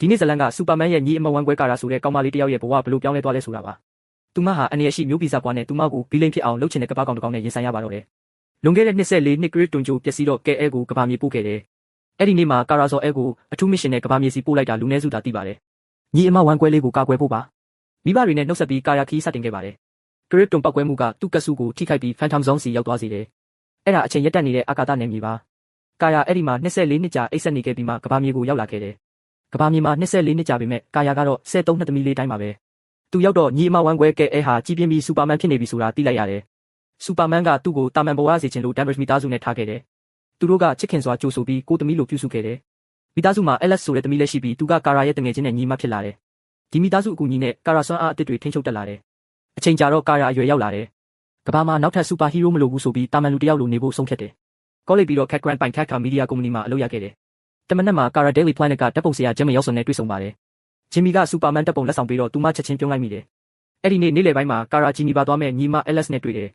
ဒီနေ့ဇလန်ကစူပါမန်ရဲ့ညီအမဝမ်းကွဲကာရာဆိုတဲ့ကောင်မလေးတယောက်ရဲ့ဘဝဘလို့ပြောင်းလဲသွားလဲဆိုတာပါသူမဟာအနေရရှိမျိုးဗီဇပွားနဲ့သူမကိုဘီလိန်ဖြစ်အောင်လှုပ်ချင်တဲ့ကပ္ပကောင်တစ်ကောင်နဲ့ရင်ဆိုင်ရပါတော့တယ်လွန်ခဲ့တဲ့24နှစ်ကရစ်တွန်ဂျိုပျက်စီးတော့ကဲအဲကိုကဘာမြေပို့ခဲ့တယ်အဲ့ဒီနေ့မှာကာရာဇော်အဲကိုအထူးမစ်ရှင်နဲ့ကဘာမြေစီပို့လိုက်တာလူနည်းစုသာသိပါတယ်ညီအမဝမ်းကွဲလေးကိုကာကွယ်ဖို့ပါမိဘတွေနဲ့နှုတ်ဆက်ပြီးကာယာခီးစတင်ခဲ့ပါတယ်ကရစ်တွန်ပောက်ကွဲမှုကသူ့ကဆုကိုထိခိုက်ပြီးဖန်ထမ်ဇုံစီရောက်သွားစေတယ်အဲ့ဒါအချိန်ရက်တက်နေတဲ့အာကာသနယ်မြေပါကာယာအဲ့ဒီမှာ24နှစ်ကြာအိတ်ဆက်နေခဲ့ပြီးမှကဘာမြေကိုရောက်လာခဲ့တယ်ကဘာမြေမှာ24နှစ်ကြာပြီမဲ့ကာယာကတော့73နှစ်သမီးလေးတိုင်းပါပဲသူရောက်တော့ညီအမဝမ်းကွဲကဲအဲဟာကြီးပြင်းပြီးစူပါမန်ဖြစ်နေပြီဆိုတာသိလိုက်ရတယ်စူပါမန်ကသူ့ကိုတာမန်ဘဝစေချင်လို့ဒမ်ဘရစ်မီသားစုနဲ့ထားခဲ့တယ်သူတို့ကချစ်ခင်စွာကြိုဆိုပြီးကိုသမီးလိုပြုစုခဲ့တယ်မိသားစုမှာ LS ဆိုတဲ့သမီးလည်းရှိပြီးသူကကာရာရဲ့တငယ်ချင်းနဲ့ညီမဖြစ်လာတယ်ဒီမိသားစုအကူအညီနဲ့ကာရာဆွမ်းအားအသစ်တွေထိန်းချုပ်တက်လာတယ်အချိန်ကြာတော့ကာရာအရွယ်ရောက်လာတယ်ကဘာမှာနောက်ထပ်စူပါဟီးရိုးမလိုဘူးဆိုပြီးတာမန်လူတယောက်လိုနေဖို့ဆုံးဖြတ်တယ်ကောလိပ်ပြီးတော့ Cat Grant ပိုင် Cat Car Media Company မှာအလုပ်ရခဲ့တယ်တမနက်မှာ Kara Daily Planet ကတပ်ပုံဆရာဂျမ်မရောက်စွန်နဲ့တွေ့ဆုံပါတယ်ဂျင်မီကစူပါမန်တပ်ပုံလက်ဆောင်ပေးတော့သူမချက်ချင်းပြုံးလိုက်မိတယ်အဲ့ဒီနေ့လယ်ပိုင်းမှာ Kara ဂျီနီပါသွားမဲ့ညီမ LS နဲ့တွေ့တယ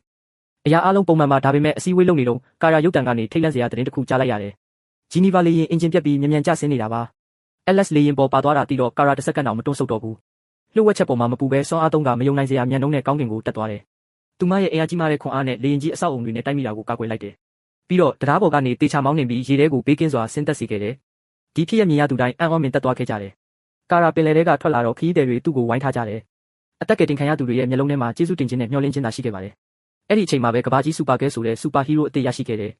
်အရာအလုံးပုံမှန်မှာဒါပေမဲ့အစည်းအဝေးလုပ်နေတော့ Kara ရုပ်တံကနေထိတ်လန့်စရာသတင်းတစ်ခုကြားလိုက်ရတယ်ဂျီနီပါလေရင်အင်ဂျင်ပြတ်ပြီးမြန်ကျဆင်းနေတာပါ LS လေရင်ပေါ်ပါသွားတာတီတော့ Kara တစ်စက္ကန့်အောင်မတွန်းဆုတ်တော့ဘူးလှုပ်ဝက်ချက်ပေါ်မှာမပူပဲစွမ်းအားသုံးကမယုံနိုင်စရာမြန်နှုံးနဲ့ကောင်းကင်ကိုတက်သွားတယ်သူမရဲ့အင်အားကြီးမားတဲ့ခွန်အားနဲ့လေရင်ကြီးအဆောက်အုံတွေနဲ့တိုက်မိတာကိုကာကွယ်လိုက်တယ်ပြီးတော့တရားပေါ်ကနေတေချာမောင်းနေပြီးရေထဲကိုဘေးကင်းစွာဆင်းသက်စေခဲ့တယ်ဒီဖြစ်ရမြင်ရသူတိုင်းအံ့ဩမြင်သက်သွားခဲ့ကြတယ်ကာရာပင်လယ်ထဲကထွက်လာတော့ခရီးသည်တွေသူ့ကိုဝိုင်းထားကြတယ်အသက်ကယ်တင်ခံရသူတွေရဲ့မျက်လုံးထဲမှာကျေးဇူးတင်ခြင်းနဲ့မျှော်လင့်ခြင်းသာရှိခဲ့ပါတယ်အဲ့ဒီအချိန်မှာပဲကဘာကြီးစူပါကဲဆိုတဲ့စူပါဟီးရိုးအသစ်ရရှိခဲ့တယ်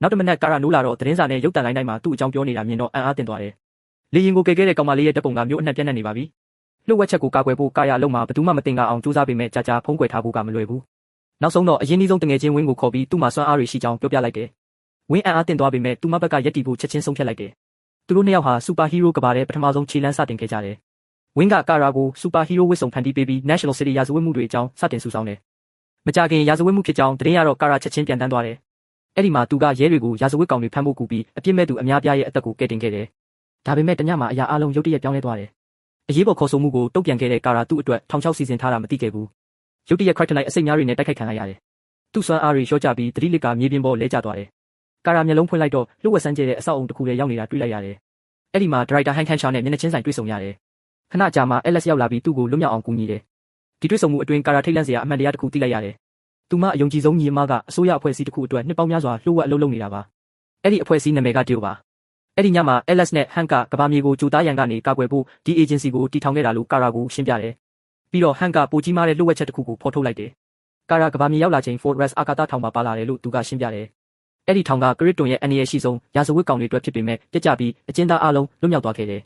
နောက်တစ်မနက်ကာရာနိုးလာတော့သတင်းစာနဲ့ရုပ်သံလိုင်းတိုင်းမှာသူ့အကြောင်းပြောနေတာမြင်တော့အံ့အားသင့်သွားတယ်လေရင်ကိုကယ်ခဲ့တဲ့ကောင်မလေးရဲ့တပ်ပုံကမျိုးအနှံ့ပြန့်နှံ့နေပါပြီလှုပ်ဝက်ချက်ကိုကာကွယ်ဖို့ကာရာအလုံးမှာဘယ်သူမှမတင်ကအောင်စူးစမ်းပေမဲ့ကြာဖုံးကွယ်ထားဖို့ကမလွယ်ဘူးနောက်ဆုံးတော့အရင်နှီးဆုံးတငယ်ချင်းဝင်းကိုခေါ်ပြီးသူ့မှာစွမ်းအားတွေရှိကြောင်းပြောပြလိုက်တယ်ဝင်းအံ့အားသင့်သွားပေမဲ့သူမဘက်ကရက်တီဖို့ချက်ချင်းဆုံးဖြတ်လိုက်တယ်သူတို့နှစ်ယောက်ဟာစူပါဟီးရိုးကဘာတဲ့ပထမဆုံးခြေလှမ်းစတင်ခဲ့ကြတယ်ဝင်းကကာရာကိုစူပါဟီးရိုးဝစ်စုံဖန်တီးပေးပြီး National City ရာဇဝတ်မှုတွေအကြောင်းစတင်စုဆောင်းတယ်မကြခင်ရာဇဝတ်မှုဖြစ်ကြောင်းသတင်းရတော့ကာရာချက်ချင်းပြန်တန်းသွားတယ်အဲ့ဒီမှာသူကရဲတွေကိုရာဇဝတ်ကောင်တွေဖမ်းဖို့ကူပြီးအပြစ်မဲ့သူအများပြားရဲ့အသက်ကိုကယ်တင်ခဲ့တယ်ဒါပေမဲ့တညမှာအရာအလုံးရုတ်တရက်ပြောင်းလဲသွားတယ်အရေးပေါ်ခေါ်ဆိုမှုကိုတုံ့ပြန်ခဲ့တဲ့ကာရာသူ့အတွက်ထောင်ချောက်စီစဉ်ထားတာမသိခဲ့ဘူးရုတ်တရက် Kryptonite အစိတ်များတွေနဲ့တိုက်ခိုက်ခံရရတယ်သူ့စွမ်းအားတွေလျှော့ကျပြီးသတိလစ်ကမြေပြင်ပေါ်လဲကျသွားတယ်ကာရာမျက်လုံးဖွင့်လိုက်တော့လှုပ်ဝက်ဆန်းကျဲတဲ့အဆောက်အုံတစ်ခုထဲရောက်နေတာတွေ့လိုက်ရတယ်အဲ့ဒီမှာဒရိုက်တာဟန်ခန်ရှာနဲ့မျက်နှာချင်းဆိုင်တွေ့ဆုံရတယ်ခဏကြာမှ LS ရောက်လာပြီးသူ့ကိုလွတ်မြောက်အောင်ကူညီတယ်ဒီတွေ့ဆုံမှုအတွင်းကာရာထိတ်လန့်စရာအမှန်တရားတစ်ခုသိလိုက်ရတယ်သူမအယုံကြည်ဆုံးညီအမကအစိုးရအဖွဲ့အစည်းတစ်ခုအတွက်နှစ်ပေါင်းများစွာလှုပ်ဝက်အလုပ်လုပ်နေတာပါအဲ့ဒီအဖွဲ့အစည်းနာမည်ကဒီလိုပါအဲ့ဒီညမှာ LS နဲ့ဟန်ကကဘာမြေကိုကြိုသားရန်ကနေကာကွယ်ဖို့ဒီ agency ကိုတည်ထောင်ခဲ့တာလို့ကာရာကိုရှင်းပြတယ်ပြီးတော့ဟန်ကပိုကြီးမားတဲ့လှုပ်ဝက်ချက်တစ်ခုကိုဖော်ထုတ်လိုက်တယ်ကာရာကဘာမြေရောက်လာချိန် Fort Rest အာကာသထောင်မှာပါလာတယ်လို့သူကရှင်းပြတယ်အဲ့ဒီထောင်ကကရစ်တွန်ရဲ့အန်ရရှိဆုံးရာဇဝတ်ကောင်တွေအတွက်ဖြစ်ပေမဲ့ပြက်ကျပြီးအကျဉ်းသားအလုံးလွတ်မြောက်သွားခဲ့တယ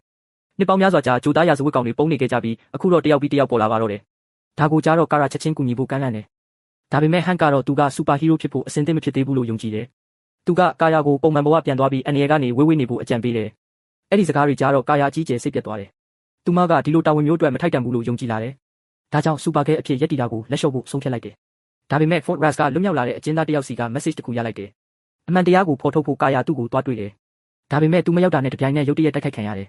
်နှစ်ပေါင်းများစွာကြာဂျိုသားရာဇဝတ်ကောင်တွေပုံနေခဲ့ကြပြီးအခုတော့တယောက်ပြီးတယောက်ပေါ်လာပါတော့တယ်ဒါကိုကြားတော့ကာရာချက်ချင်းကူညီဖို့ကမ်းလှမ်းတယ်ဒါပေမဲ့ဟန်ကတော့သူကစူပါဟီးရိုးဖြစ်ဖို့အစင်သင့်မဖြစ်သေးဘူးလို့ယုံကြည်တယ်သူကကာယာကိုပုံမှန်ဘဝပြန်သွားပြီးအန်ရကနေဝေးဝေးနေဖို့အကြံပေးတယ်အဲ့ဒီစကားတွေကြားတော့ကာယာကြီးကျယ်စိတ်ပြတ်သွားတယ်သူမကဒီလိုတာဝန်မျိုးအတွက်မထိုက်တန်ဘူးလို့ယုံကြည်လာတယ်ဒါကြောင့်စူပါကဲအဖြစ်ရက်တီတာကိုလက်လျှော့ဖို့ဆုံးဖြတ်လိုက်တယ်ဒါပေမဲ့ Fort Rest ကလွတ်မြောက်လာတဲ့အကျဉ်းသားတယောက်စီက message တစ်ခုရလိုက်တယ်အမှန်တရားကိုဖော်ထုတ်ဖို့ကာယာသူ့ကိုတွားတွေ့တယ်ဒါပေမဲ့သူမရောက်တာနဲ့တပြိုင်နက်ရုတ်တရက်တိုက်ခိုက်ခံရတ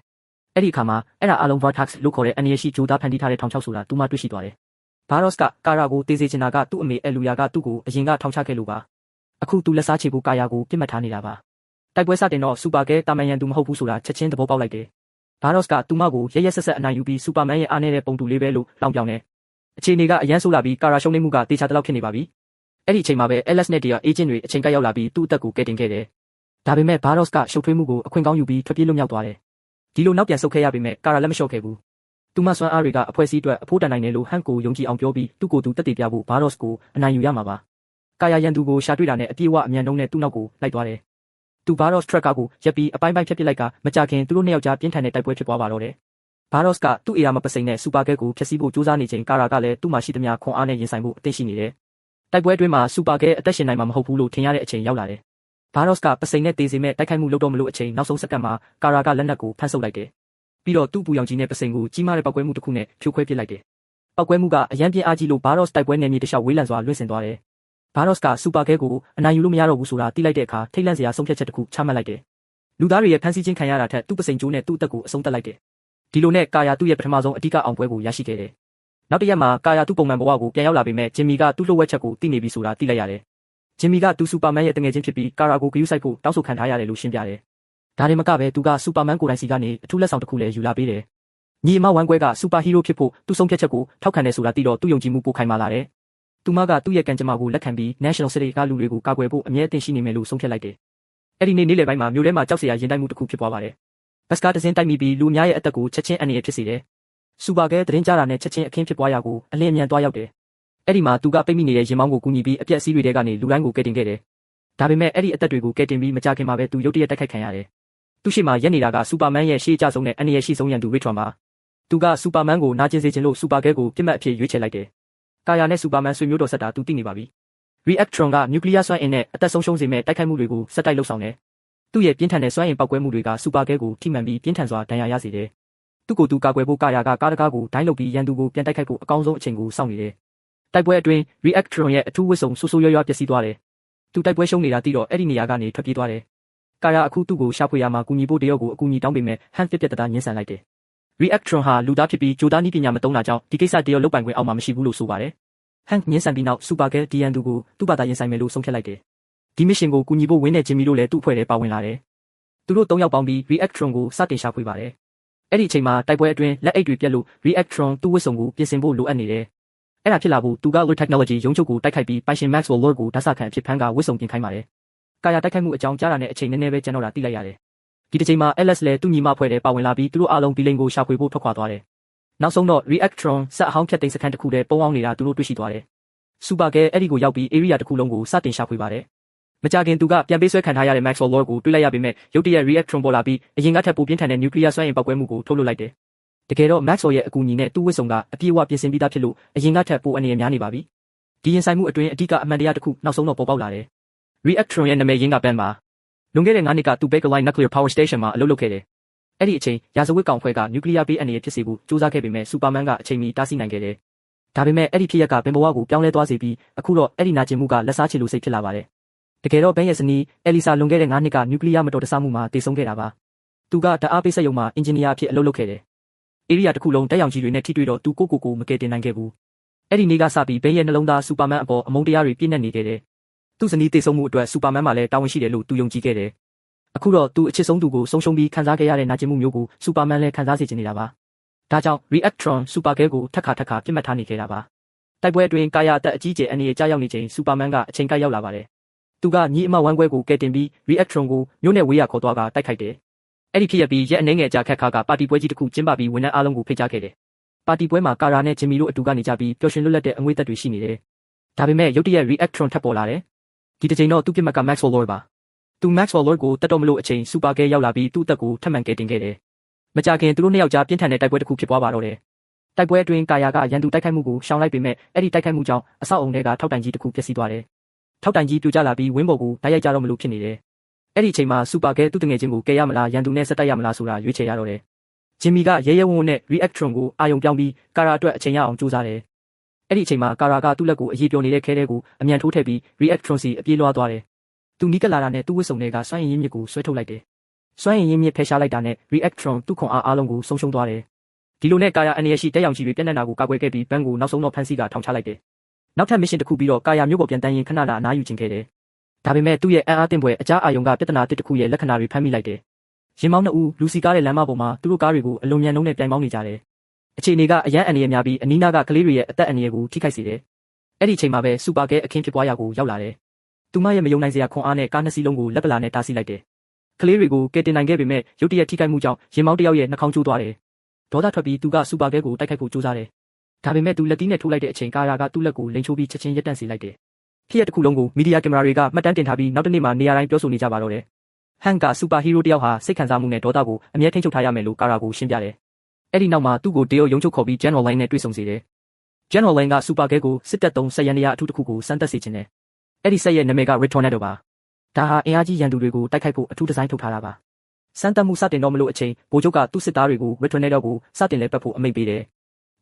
ယ်အဲ့ဒီအခါမှာအဲ့ဒါအလုံး Vortex လို့ခေါ်တဲ့အန်ရရှိဂျိုသားဖန်တီးထားတဲ့ထောင်ချောက်ဆိုတာသူမတွေ့ရှိသွားတယ်ဘာရော့စ်ကကာရာကိုတေးစေချင်တာကသူ့အမေအလူယာကသူ့ကိုအရင်ကထောင်ချခဲ့လို့ပါအခုသူလက်စားချေဖို့ကာယာကိုပြစ်မှတ်ထားနေတာပါတိုက်ပွဲစတင်တော့စူပါကဲတာမန်ရန်သူမဟုတ်ဘူးဆိုတာချက်ချင်းသဘောပေါက်လိုက်တယ်ဘာရော့စ်ကသူမကိုရဲရဲဆက်ဆက်အနိုင်ယူပြီးစူပါမန်ရဲ့အားနည်းတဲ့ပုံတူလေးပဲလို့လောင်ပြောင်တယ်အခြေအနေကအရန်ဆိုးလာပြီးကာရာရှုံးနေမှုကတေချာတလောက်ဖြစ်နေပါပြီအဲ့ဒီအချိန်မှာပဲ LS နဲ့ Dia agent တွေအချိန်ကရောက်လာပြီးသူ့အသက်ကိုကယ်တင်ခဲ့တယ်ဒါပေမဲ့ဘာရော့စ်ကရှုပ်ထွေးမှုကိုအခွင့်ကောင်းယူပြီးထွက်ပြေးလွတ်မြောက်သွားတယ်ဒီလိုနောက်ပြန်ဆုတ်ခဲ့ရပေမဲ့ကာရာလက်မလျှော့ခဲ့ဘူးသူမစွမ်းအားတွေကအဖွဲ့အစည်းအတွက်အဖို့တန်နိုင်တယ်လို့ဟန်ကိုယုံကြည်အောင်ပြောပြီးသူ့ကိုယ်သူတက်တည်ပြဖို့ဘာရော့စ်ကိုအနိုင်ယူရမှာပါကာယာရန်သူကိုရှာတွေ့တာနဲ့အပြေးဝအမြန်နှုံးနဲ့သူ့နောက်ကိုလိုက်သွားတယ်သူဘာရော့စ်ထရက်ကာကိုရက်ပြီးအပိုင်းပိုင်းဖြတ်ပစ်လိုက်ကမကြခင်သူတို့နှစ်ယောက်ကြားပြင်းထန်တဲ့တိုက်ပွဲဖြစ်သွားပါတော့တယ်ဘာရော့စ်ကသူ့အေယာမပစိန်နဲ့စူပါကဲကိုဖျက်ဆီးဖို့ကြိုးစားနေချိန်ကာရာကလည်းသူ့မှာရှိသမျှခွန်အားနဲ့ရင်ဆိုင်ဖို့အသင့်ရှိနေတယ်တိုက်ပွဲအတွင်းမှာစူပါကဲအသက်ရှင်နိုင်မှာမဟုတ်ဘူးလို့ထင်ရတဲ့အချိန်ရောက်လာတယ်ဘာရော့စ်ကပစိန်နဲ့တေးစေမဲ့တိုက်ခိုက်မှုလုပ်တော့မလို့အချိန်နောက်ဆုံးစက္ကန့်မှာကာရာကလက်နက်ကိုဖမ်းဆုပ်လိုက်တယ်ပြီးတော့သူ့ပူရောင်ကြီးနဲ့ပစိန်ကိုကြီးမားတဲ့ပောက်ကွဲမှုတစ်ခုနဲ့ဖြိုခွဲပစ်လိုက်တယ်ပောက်ကွဲမှုကအရန်ပြင်းအားကြီးလို့ဘာရော့စ်တိုက်ပွဲနယ်မြေတစ်လျှောက်ဝေးလံစွာလွင့်စင်သွားတယ်ဘာရော့စ်ကစူပါကဲကိုအနိုင်ယူလို့မရတော့ဘူးဆိုတာသိလိုက်တဲ့အခါထိတ်လန့်စရာဆုံးဖြတ်ချက်တစ်ခုချမှတ်လိုက်တယ်လူသားတွေရဲ့ဖမ်းဆီးခြင်းခံရတာထက်သူ့ပစိန်ကျိုးနဲ့သူ့အသက်ကိုအဆုံးသတ်လိုက်တယ်ဒီလိုနဲ့ကာယာသူ့ရဲ့ပထမဆုံးအဓိကအောင်ပွဲကိုရရှိခဲ့တယ်နောက်တစ်ရက်မှာကာယာသူ့ပုံမှန်ဘဝကိုပြန်ရောက်လာပေမဲ့ဂျင်မီကသူ့လှုပ်ဝက်ချက်ကိုသိနေပြီဆိုတာသိလိုက်ရတယ်ဂျင်မီကသူ့စူပါမန်ရဲ့တငယ်ချင်းဖြစ်ပြီးကာရာကိုဂရုစိုက်ဖို့တောင်းဆိုခံထားရတယ်လို့ရှင်းပြတယ် ဒါတွေမကပဲသူကစူပါမန်ကိုယ်တိုင်စီကနေအထူးလက်ဆောင်တစ်ခုလည်းယူလာပေးတယ်ညီအမဝမ်းကွဲကစူပါဟီးရိုးဖြစ်ဖို့သူ့ဆုံးဖြတ်ချက်ကိုထောက်ခံတယ်ဆိုတာသိတော့သူ့ယုံကြည်မှုပိုခိုင်မာလာတယ်သူမကသူ့ရဲ့ကံကြမ္မာကိုလက်ခံပြီး National City ကလူတွေကိုကာကွယ်ဖို့အမြဲအသင့်ရှိနေမယ်လို့ဆုံးဖြတ်လိုက်တယ်အဲ့ဒီနေ့လယ်ပိုင်းမှာမြို့ထဲမှာကြောက်စရာရင်တိုက်မှုတစ်ခုဖြစ်ပွားပါတယ်ဘတ်စကားတစ်စင်းတိုက်မိပြီးလူအများရဲ့အသက်ကိုချက်ချင်းအန္တရာယ်ဖြစ်စေတယ်စူပါကဲသတင်းကြားတာနဲ့ချက်ချင်းအခင်းဖြစ်ပွားရာကိုအလင်းအမြန်သွားရောက်တယ်အဲ့ဒီမှာသူကပိတ်မိနေတဲ့ရင်မောင်းကိုကူညီပြီးအပြက်စီးတွေထဲကနေလူတိုင်းကိုကယ်တင်ခဲ့တယ်ဒါပေမဲ့အဲ့ဒီအသက်တွေကိုကယ်တင်ပြီးမကြခင်မှာပဲသူရုတ်တရက်တိုက်ခိုက်ခံရတယ်သူရှိမှရက်နေတာကစူပါမန်ရဲ့ရှေ့အကျဆုံးနဲ့အန္တရာယ်ရှိဆုံးရန်သူရစ်ထရွန်ပါသူကစူပါမန်ကိုနာကျင်စေခြင်းလို့စူပါကဲကိုပြစ်မှတ်အဖြစ်ရွေးချယ်လိုက်တယ်ကာယာနဲ့စူပါမန်ဆွေမျိုးတော်ဆက်တာသူသိနေပါပြီ Reactron ကနျူကလ িয়ার စွမ်းအင်နဲ့အသက်ဆုံးရှုံးစေမဲ့တိုက်ခိုက်မှုတွေကိုဆက်တိုက်လှုပ်ဆောင်တယ်သူ့ရဲ့ပြင်းထန်တဲ့စွမ်းအင်ပောက်ကွဲမှုတွေကစူပါကဲကိုထိမှန်ပြီးပြင်းထန်စွာဒဏ်ရာရစေတယ်သူ့ကိုယ်သူကာကွယ်ဖို့ကာယာကကားတကားကိုဒိုင်းလုပ်ပြီးရန်သူကိုပြန်တိုက်ခိုက်ဖို့အကောင်းဆုံးအချိန်ကိုစောင့်နေတယ်တိုက်ပွဲအတွင်း Reactron ရဲ့အထူးဝစ်စုံဆူဆူရွရွပျက်စီးသွားတယ်သူတိုက်ပွဲရှုံးနေတာသိတော့အဲ့ဒီနေရာကနေထွက်ပြေးသွားတယ်ကာယာအခုသူ့ကိုရှာဖွေရမှာကူညီဖို့တယောက်ကိုအကူအညီတောင်းပေမဲ့ဟန်ပြက်တတာညှင်းဆန်လိုက်တယ် Reactron ဟာလူသားဖြစ်ပြီးဂျိုသားနည်းပညာမသုံးတာကြောင့်ဒီကိစ္စတယောက်လုတ်ပိုင်ခွင့်အောက်မှာမရှိဘူးလို့ဆိုပါတယ်ဟန်ညှင်းဆန်ပြီးနောက်စူပါကဲဒီယန်သူကိုသူ့ဘာသာရင်ဆိုင်မယ်လို့ဆုံးဖြတ်လိုက်တယ်ဒီမစ်ရှင်ကိုကူညီဖို့ဝင်းနဲ့ဂျင်မီတို့လည်းသူ့အဖွဲ့ထဲပါဝင်လာတယ်သူတို့၃ယောက်ပေါင်းပြီး Reactron ကိုစတင်ရှာဖွေပါတယ်အဲ့ဒီအချိန်မှာတိုက်ပွဲအတွင်းလက်အိတ်တွေပြက်လို့ Reactron သူ့ဝစ်စုံကိုပြင်ဆင်ဖို့လိုအပ်နေတယ်အဲ့ဒါဖြစ်လာဖို့သူက Lord Technology ရုံးချုပ်ကိုတိုက်ခိုက်ပြီးပိုင်ရှင် Maxwell Lord ကိုဓာတ်စာခံအဖြစ်ဖမ်းကဝစ်စုံပြင်ခိုင်းပါတယ်ကာယာတိုက်ခိုက်မှုအကြောင်းကြားတာနဲ့အချိန်နည်းနည်းပဲကျန်တော့တာသိလိုက်ရတယ်ဒီတစ်ချိန်မှာ Alex လည်းသူ့ညီမအဖွဲ့ထဲပါဝင်လာပြီးသူတို့အားလုံးဘီလိန်ကိုရှာဖွေဖို့ထွက်ခွာသွားတယ်နောက်ဆုံးတော့ Reactron စက်အဟောင်းဖြတ်သိမ်းစခန်းတစ်ခုထဲပုံအောင်နေတာသူတို့တွေ့ရှိသွားတယ်စူပါကဲအဲ့ဒီကိုရောက်ပြီး area တစ်ခုလုံးကိုစတင်ရှာဖွေပါတယ်မကြခင်သူကပြန်ပေးဆွဲခံထားရတဲ့ Maxwell Lord ကိုတွေ့လိုက်ရပေမဲ့ရုတ်တရက် Reactron ပေါ်လာပြီးအရင်ကထက်ပိုပြင်းထန်တဲ့ nuclear စွမ်းအင်ပောက်ကွဲမှုကိုထုတ်လွှတ်လိုက်တယ်တကယ်တော့ Maxwell ရဲ့အကူအညီနဲ့သူ့ဝစ်စုံကအပြည့်အဝပြင်ဆင်ပြီးသားဖြစ်လို့အရင်ကထက်ပိုအနေရများနေပါပြီဒီရင်ဆိုင်မှုအတွင်းအဓိကအမှန်တရားတစ်ခုနောက်ဆုံးတော့ပေါ်ပေါက်လာတယ် Reactron ရဲ့နာမည်ရင်းကပန်းပါလွန်ခဲ့တဲ့9နှစ်ကသူ Baker Line Nuclear Power Station မှာအလုပ်လုပ်ခဲ့တယ်အဲ့ဒီအချိန်ရာဇဝတ်ကောင်ဖွဲ့က nuclear ဘေးအန္တရာယ်ဖြစ်စေဖို့စူးစမ်းခဲ့ပေမဲ့စူပါမန်ကအချိန်မီတားဆီးနိုင်ခဲ့တယ်ဒါပေမဲ့အဲ့ဒီဖြစ်ရပ်ကဘင်ဘဝကိုပြောင်းလဲသွားစေပြီးအခုတော့အဲ့ဒီနာကျင်မှုကလက်စားချေလို့စိတ်ဖြစ်လာပါတယ်တကယ်တော့ဘန်ရဲ့ဇနီးအယ်လီဆာလွန်ခဲ့တဲ့9နှစ်က nuclear မတော်တဆမှုမှာတည်ဆုံခဲ့တာပါသူကဓာတ်အားပေးစက်ရုံမှာအင်ဂျင်နီယာအဖြစ်အလုပ်လုပ်ခဲ့တယ်area တစ်ခုလုံးတက်ရောင်ကြီးတွေနဲ့ထိတွေ့တော့သူကိုမကယ်တင်နိုင်ခဲ့ဘူးအဲ့ဒီနေ့ကစပြီးဘန်ရဲ့နှလုံးသားစူပါမန်အပေါ်အမုန်းတရားတွေပြည့်နှက်နေခဲ့တယ်သူ့ဇနီးတည်ဆုံမှုအတွက်စူပါမန်မှလည်းတာဝန်ရှိတယ်လို့သူယုံကြည်ခဲ့တယ်အခုတော့သူအချစ်ဆုံးသူကိုဆုံးရှုံးပြီးခံစားခဲ့ရတဲ့နာကျင်မှုမျိုးကိုစူပါမန်လည်းခံစားစေချင်နေတာပါဒါကြောင့် Reactron စူပါကဲကိုထပ်ခါပြစ်မှတ်ထားနေခဲ့တာပါတိုက်ပွဲအတွင်းကာယာအသက်အကြီးကျယ်အနေနဲ့ကြားရောက်နေချိန်စူပါမန်ကအချိန်ကိုက်ရောက်လာပါတယ်သူကညီအမဝမ်းကွဲကိုကယ်တင်ပြီး Reactron ကိုမြို့နယ်ဝေးရခေါ်သွားကတိုက်ခိုက်တယ်အဲ့ဒီဖြစ်ရပ်ပြီးရက်အနည်းငယ်ကြာခက်ခါကပါတီပွဲကြီးတစ်ခုကျင်းပပြီးဝန်ထမ်းအားလုံးကိုဖိတ်ကြားခဲ့တယ်ပါတီပွဲမှာကာရာနဲ့ဂျင်မီတို့အတူကနေကြပြီးပျော်ရွှင်လွတ်လပ်တဲ့အငွေ့သက်တွေရှိနေတယ်ဒါပေမဲ့ရုတ်တရက် Reactron ထပ်ပေါ်လာတယ်ဒီတစ်ချိန်တော့သူ့ပြစ်မှတ်က Maxwell Lord ပါသူ Maxwell Lord ကိုတတ်တော့မလို့အချိန်စူပါကဲရောက်လာပြီးသူ့အသက်ကိုထပ်မံကယ်တင်ခဲ့တယ်မကြခင်သူတို့နှစ်ယောက်ကြားပြင်းထန်တဲ့တိုက်ပွဲတစ်ခုဖြစ်ပွားပါတော့တယ်တိုက်ပွဲအတွင်းကာယာကရန်သူတိုက်ခိုက်မှုကိုရှောင်လိုက်ပေမဲ့အဲ့ဒီတိုက်ခိုက်မှုကြောင့်အဆောက်အုံတွေကထောက်တိုင်ကြီးတစ်ခုပျက်စီးသွားတယ်ထောက်တိုင်ကြီးပြိုကျလာပြီးဝင်းပေါ်ကိုတိုက်ရိုက်ကျတော့မလို့ဖြစ်နေတယ်အဲ့ဒီအချိန်မှာစူပါကဲသူ့တငယ်ချင်းကိုကယ်ရမလားရန်သူနဲ့ဆက်တိုက်ရမလားဆိုတာရွေးချယ်ရတော့တယ်ဂျင်မီကရဲရဲဝံ့ဝံ့နဲ့ Reactron ကိုအာယုံပြောင်းပြီးကာရာအတွက်အချိန်ရအောင်ကြိုးစားတယ်အဲ့ဒီအချိန်မှာကာရာကသူ့လက်ကိုအရေးပြောနေတဲ့ခဲတဲ့ကိုအမြန်ထိုးထည့်ပြီး Reactron စီအပြေးလွှားသွားတယ်သူနီးကပ်လာတာနဲ့သူ့ဝစ်စုံတွေကစွမ်းအင်ရင်းမြစ်ကိုဆွဲထုတ်လိုက်တယ်စွမ်းအင်ရင်းမြစ်ဖယ်ရှားလိုက်တာနဲ့ Reactron သူ့ခွန်အားလုံးကိုဆုံးရှုံးသွားတယ်ဒီလိုနဲ့ကာယာအနေရရှိတက်ရောင်ကြီးတွေပြန့်နှံ့တာကိုကာကွယ်ခဲ့ပြီးဘန်ကိုနောက်ဆုံးတော့ဖမ်းဆီးကထောင်ချလိုက်တယ်နောက်ထပ်မစ်ရှင်တစ်ခုပြီးတော့ကာယာမျိုးပေါ်ပြန်တန်းရင်ခဏလာအနားယူခြင်းခဲ့တယ်ဒါပေမဲ့သူ့ရဲ့အံ့အားသင့်ဖွယ်အကြားအာယုံကပြဿနာတစ်ခုရဲ့လက္ခဏာတွေဖမ်းမိလိုက်တယ်ရင်မောင်းနှစ်ဦးလူစီကားတဲ့လမ်းမပေါ်မှာသူတို့ကားတွေကိုအလွန်မြန်နှုန်းနဲ့ပြိုင်ပေါင်းနေကြတယ်အခြေအနေကအရန်အန္တရာယ်များပြီးအနီးနားကကလေးတွေရဲ့အသက်အန္တရာယ်ကိုထိခိုက်စေတယ်အဲ့ဒီအချိန်မှာပဲစူပါကဲအခင်းဖြစ်ပွားရာကိုရောက်လာတယ်သူမရဲ့မယုံနိုင်စရာခွန်အားနဲ့ကားနှစ်စီးလုံးကိုလက်ပလာနဲ့တားဆီးလိုက်တယ်ကလေးတွေကိုကယ်တင်နိုင်ခဲ့ပေမဲ့ရုတ်တရက်ထိခိုက်မှုကြောင့်ရင်မောင်းတစ်ယောက်ရဲ့နှာခေါင်းကျိုးသွားတယ်ဒေါသထွက်ပြီးသူကစူပါကဲကိုတိုက်ခိုက်ဖို့ကြိုးစားတယ်ဒါပေမဲ့သူလက်သီးနဲ့ထိုးလိုက်တဲ့အချိန်ကာရာကသူ့လက်ကိုလိန်ချိုးပြီးချက်ချင်းရပ်တန့်စေလိုက်တယ်ဖြစ်ရပ်တစ်ခုလုံးကိုမီဒီယာကင်မရာတွေကမှတ်တမ်းတင်ထားပြီးနောက်တစ်နေ့မှာနေရာတိုင်းပြောဆိုနေကြပါတော့တယ်ဟန်ကစူပါဟီးရိုးတစ်ယောက်ဟာစိတ်ခံစားမှုနဲ့ဒေါသကိုအမြဲထိန်းချုပ်ထားရမယ်လို့ကာရာကိုရှင်းပြတယ်အဲ့ဒီနောက်မှာသူ့ကိုတရုတ်ရုံးချုပ်ခေါ်ပြီး General Line နဲ့တွေ့ဆုံစေတယ် General Line ကစူပါကဲကိုစစ်တပ်သုံးစက်ရန်နေရာအထူးတစ်ခုကိုစမ်းသပ်စေချင်တယ်အဲ့ဒီစက်ရဲ့နာမည်က Red Tornado ပါဒါဟာအင်အားကြီးရန်သူတွေကိုတိုက်ခိုက်ဖို့အထူးဒီဇိုင်းထုတ်ထားတာပါစမ်းသပ်မှုစတင်တော့မလို့အချိန်ဗိုလ်ချုပ်ကသူ့စစ်သားတွေကို Red Tornado ကိုစတင်လဲပတ်ဖို့အမိန့်ပေးတယ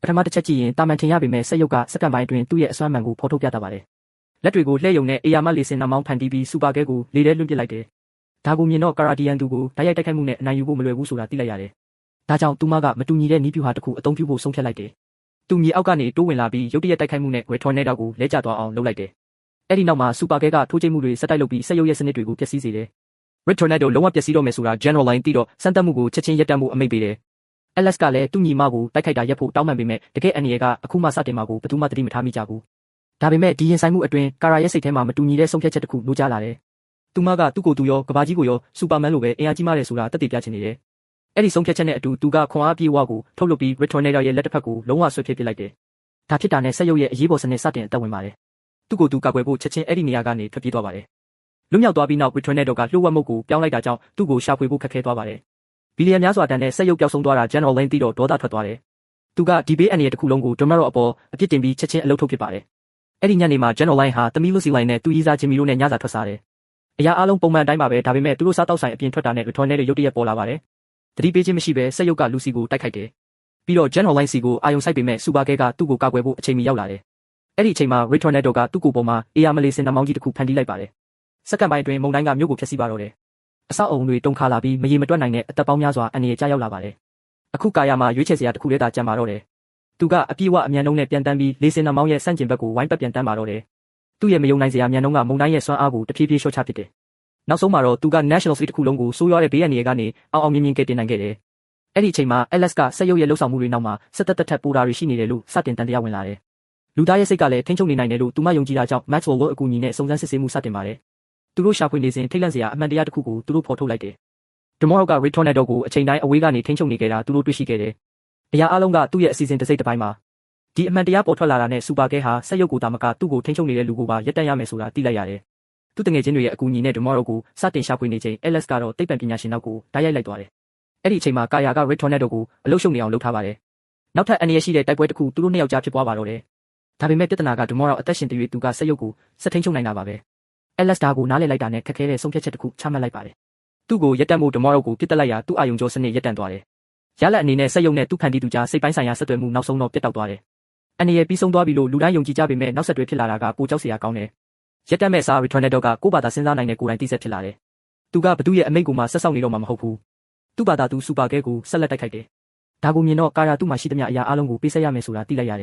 ်ပထမတစ်ချက်ကြည့်ရင်တာမန်ထင်ရပေမဲ့စက်ရုပ်ကစက္ကန့်ပိုင်းအတွင်းသူ့ရဲ့အစွမ်းမှန်ကိုဖော်ထုတ်ပြသပါတယ်လက်တွေကိုလှည့်ယုံနဲ့အေယာမလေစင်နှမောင်းဖန်တီးပြီးစူပါကဲကိုလေထဲလွှင့်ပစ်လိုက်တယ်ဒါကိုမြင်တော့ကာရာဒီယန်သူကိုတိုက်ရိုက်တိုက်ခိုက်မှုနဲ့အနိုင်ယူဖို့မလွယ်ဘူးဆိုတာသိလိုက်ရတယ်ဒါကြောင့်သူမကမတူညီတဲ့နည်းဗျူဟာတစ်ခုအသုံးပြုဖို့ဆုံးဖြတ်လိုက်တယ်သူမြေအောက်ကနေတိုးဝင်လာပြီးရုတ်တရက်တိုက်ခိုက်မှုနဲ့ Red Tornado ကိုလဲကျသွားအောင်လုပ်လိုက်တယ်အဲ့ဒီနောက်မှာစူပါကဲကထိုးချိတ်မှုတွေဆက်တိုက်လုပ်ပြီးစက်ရုပ်ရဲ့စနစ်တွေကိုဖျက်ဆီးစေတယ် Red Tornado လုံးဝပျက်စီးတော့မယ်ဆိုတာ General Line သိတော့စမ်းသပ်မှုကိုချက်ချင်းရပ်တန့်မှုအမိန့်ပေးတယ် LS ကလည်းသူ့ညီမကိုတိုက်ခိုက်တာရပ်ဖို့တောင်းပန်ပေမဲ့တကယ်အန်ရီကအခုမှစတင်မှာကိုဘယ်သူမှသတိမထားမိကြဘူးဒါပေမဲ့ဒီရင်ဆိုင်မှုအတွင်းကာရာရဲ့စိတ်ထဲမှာမတူညီတဲ့ဆုံးဖြတ်ချက်တစ်ခုလိုချလာတယ်သူမကသူ့ကိုယ်သူရောကဘာကြီးကိုရောစူပါမန်လိုပဲအင်အားကြီးမားတယ်ဆိုတာတက်တည်ပြချင်နေတယ်အဲ့ဒီဆုံးဖြတ်ချက်နဲ့အတူသူကခွန်အားပြေဝကိုထုတ်လုပ်ပြီး Red Tornado ရဲ့လက်တစ်ဖက်ကိုလုံးဝဆွဲဖြစ်ပစ်လိုက်တယ်ဒါဖြစ်တာနဲ့ဆက်ရုပ်ရဲ့အရေးပေါ်စနစ်စတင်အသက်ဝင်ပါတယ်သူ့ကိုယ်သူကာကွယ်ဖို့ချက်ချင်းအဲ့ဒီနေရာကနေထွက်ပြေးသွားပါတယ်လွတ်မြောက်သွားပြီးနောက် Red Tornado ကလှုပ်ဝက်မှုကိုပြောင်းလိုက်တာကြောင့်သူ့ကိုရှာဖွေဖို့ခက်ခဲသွားပါတယ်ဘီလီယံများစွာတန်တဲ့ဆက်ရုပ်ပျောက်ဆုံးသွားတာ General Lane သိတော့ဒေါသထွက်သွားတယ်သူကဒီဘေးအန်ရီတစ်ခုလုံးကို Tomorrow အပေါ်အပြစ်တင်ပြီးချက်ချင်းအလုပ်ထုတ်ဖြစ်ပါတယ်အဲ့ဒီညနေမှာ General Line ဟာသမီး Lucy Line နဲ့သူ့ရေးစားဂျင်မီတို့နဲ့ညစာထွက်စားတယ်အရာအလုံးပုံမှန်တိုင်းပါပဲဒါပေမဲ့သူတို့စားတောက်ဆိုင်အပြင်ထွက်တာနဲ့ Red Tornado ရုတ်တရက်ပေါ်လာပါတယ်တတိပေးခြင်းမရှိဘဲဆက်ရုပ်က Lucy ကိုတိုက်ခိုက်တယ်ပြီးတော့ General Line စီကိုအာယုံဆိုင်ပေမဲ့ Super Gay ကသူ့ကိုကာကွယ်ဖို့အချိန်မီရောက်လာတယ်အဲ့ဒီအချိန်မှာ Red Tornado ကသူ့ကိုယ်ပေါ်မှာအေယာမလေးစင်နှမောင်းကြီးတစ်ခုဖန်တီးလိုက်ပါတယ်စက္ကန့်ပိုင်းအတွင်းမုန်တိုင်းကမြို့ကိုဖျက်ဆီးပါတော့တယ်အဆောက်အုံတွေတုန်ခါလာပြီးမရေမတွက်နိုင်တဲ့အသက်ပေါင်းများစွာအန္တရာယ်ကျရောက်လာပါတယ်အခုကာယာမှာရွေးချယ်စရာတစ်ခုတည်းသာကျန်ပါတော့တယ်သူကအပြည့်အဝအမြန်နှုန်းနဲ့ပြန်တန်းပြီးလေးစင်နှမောင်းရဲ့ဆန့်ကျင်ဘက်ကိုဝိုင်းပတ်ပြန်တန်းပါတော့တယ်သူ့ရဲ့မယုံနိုင်စရာမြန်နှုန်းကမုန်တိုင်းရဲ့စွမ်းအားကိုတဖြည်းဖြည်းလျှော့ချပစ်တယ်နောက်ဆုံးမှာတော့သူက National City တစ်ခုလုံးကိုစိုးရွားတဲ့ဘေးအန္တရာယ်ကနေအောင်မြင်မြင်ကယ်တင်နိုင်ခဲ့တယ်အဲ့ဒီအချိန်မှာ LS ကဆက်ရုပ်ရဲ့လှုပ်ဆောင်မှုတွေနောက်မှာစက်တက်ထက်ပိုတာတွေရှိနေတယ်လို့စတင်တန်တရားဝင်လာတယ်လူသားရဲ့စိတ်ကလည်းထိန်းချုပ်နေနိုင်တယ်လို့သူမယုံကြည်တာကြောင့် Maxwell တို့အကူအညီနဲ့စုံစမ်းစစ်ဆေးမှုစတင်ပါတယ်သူတို့ရှာဖွေနေစဉ်ထိတ်လန့်စရာအမှန်တရားတစ်ခုကိုသူတို့ဖော်ထုတ်လိုက်တယ်Tomorrow က Red Tornado ကိုအချိန်တိုင်းအဝေးကနေထိန်းချုပ်နေကြတာသူတို့တွေ့ရှိခဲ့တယ်အရာအလုံးကသူ့ရဲ့အစီအစဉ်တစ်စိတ်တစ်ပိုင်းမှာဒီအမှန်တရားပေါ်ထွက်လာတာနဲ့ Super Gay ဟာဆက်ရုပ်ကိုတာမကသူ့ကိုထိန်းချုပ်နေတဲ့လူကိုပါရပ်တန့်ရမယ်ဆိုတာသိလိုက်ရတယ်သူတငယ်ချင်းတွေရဲ့အကူအညီနဲ့ Tomorrow ကိုစတင်ရှာဖွေနေချိန် LS ကတော့သိပ္ပံပညာရှင်နောက်ကိုတိုက်ရိုက်လိုက်သွားတယ်အဲ့ဒီအချိန်မှာကာယာက Red Tornado ကိုအလုရှုံနေအောင်လုပ်ထားပါတယ်နောက်ထပ်အန္တရာယ်ရှိတဲ့တိုက်ပွဲတစ်ခုသူတို့နှစ်ယောက်ကြားဖြစ်ပွားပါတော့တယ်ဒါပေမဲ့ပြဿနာက Tomorrow အသက်ရှင်တည်သူကဆက်ရုပ်ကိုစက်ထိန်းချုပ်နိုင်တာပါပဲ LS ဒါကိုနားလည်လိုက်တာနဲ့ခက်ခဲတဲ့ဆုံးဖြတ်ချက်တစ်ခုချမှတ်လိုက်ပါတယ်သူ့ကိုရက်တန့်မှု Tomorrow ကိုပြစ်တက်လိုက်ရာသူ့အာယုံကြောစနစ်ရက်တန့်သွားတယ်ရလက်အနေနဲ့ဆက်ရုပ်နဲ့သူ့ဖန်တီးသူကြားစိတ်ပိုင်းဆိုင်ရာဆက်သွယ်မှုနောက်ဆုံးတော့ပြတ်တောက်သွားတယ်အန္တရာယ်ပြီးဆုံးသွားပြီလို့လူတိုင်းယုံကြည်ကြပေမဲ့နောက်ဆက်တွဲဖြစ်လာတာကပိုကြောက်စရာကောင်းတယ်ရက်တန့်မဲ့စား Red Tornado ကကိုယ့်ဘာသာစဉ်းစားနိုင်တဲ့ကိုယ်တိုင်သိဆက်ဖြစ်လာတယ်သူကဘသူရဲ့အမိန့်ကိုမှဆက်ဆောက်နေတော့မှမဟုတ်ဘူးသူ့ဘာသာသူ Super Gay ကိုဆက်လက်တိုက်ခိုက်တယ်ဒါကိုမြင်တော့ကာရာသူ့မှာရှိသမျှအရာအလုံးကိုပေးဆက်ရမယ်ဆိုတာသိလိုက်ရတ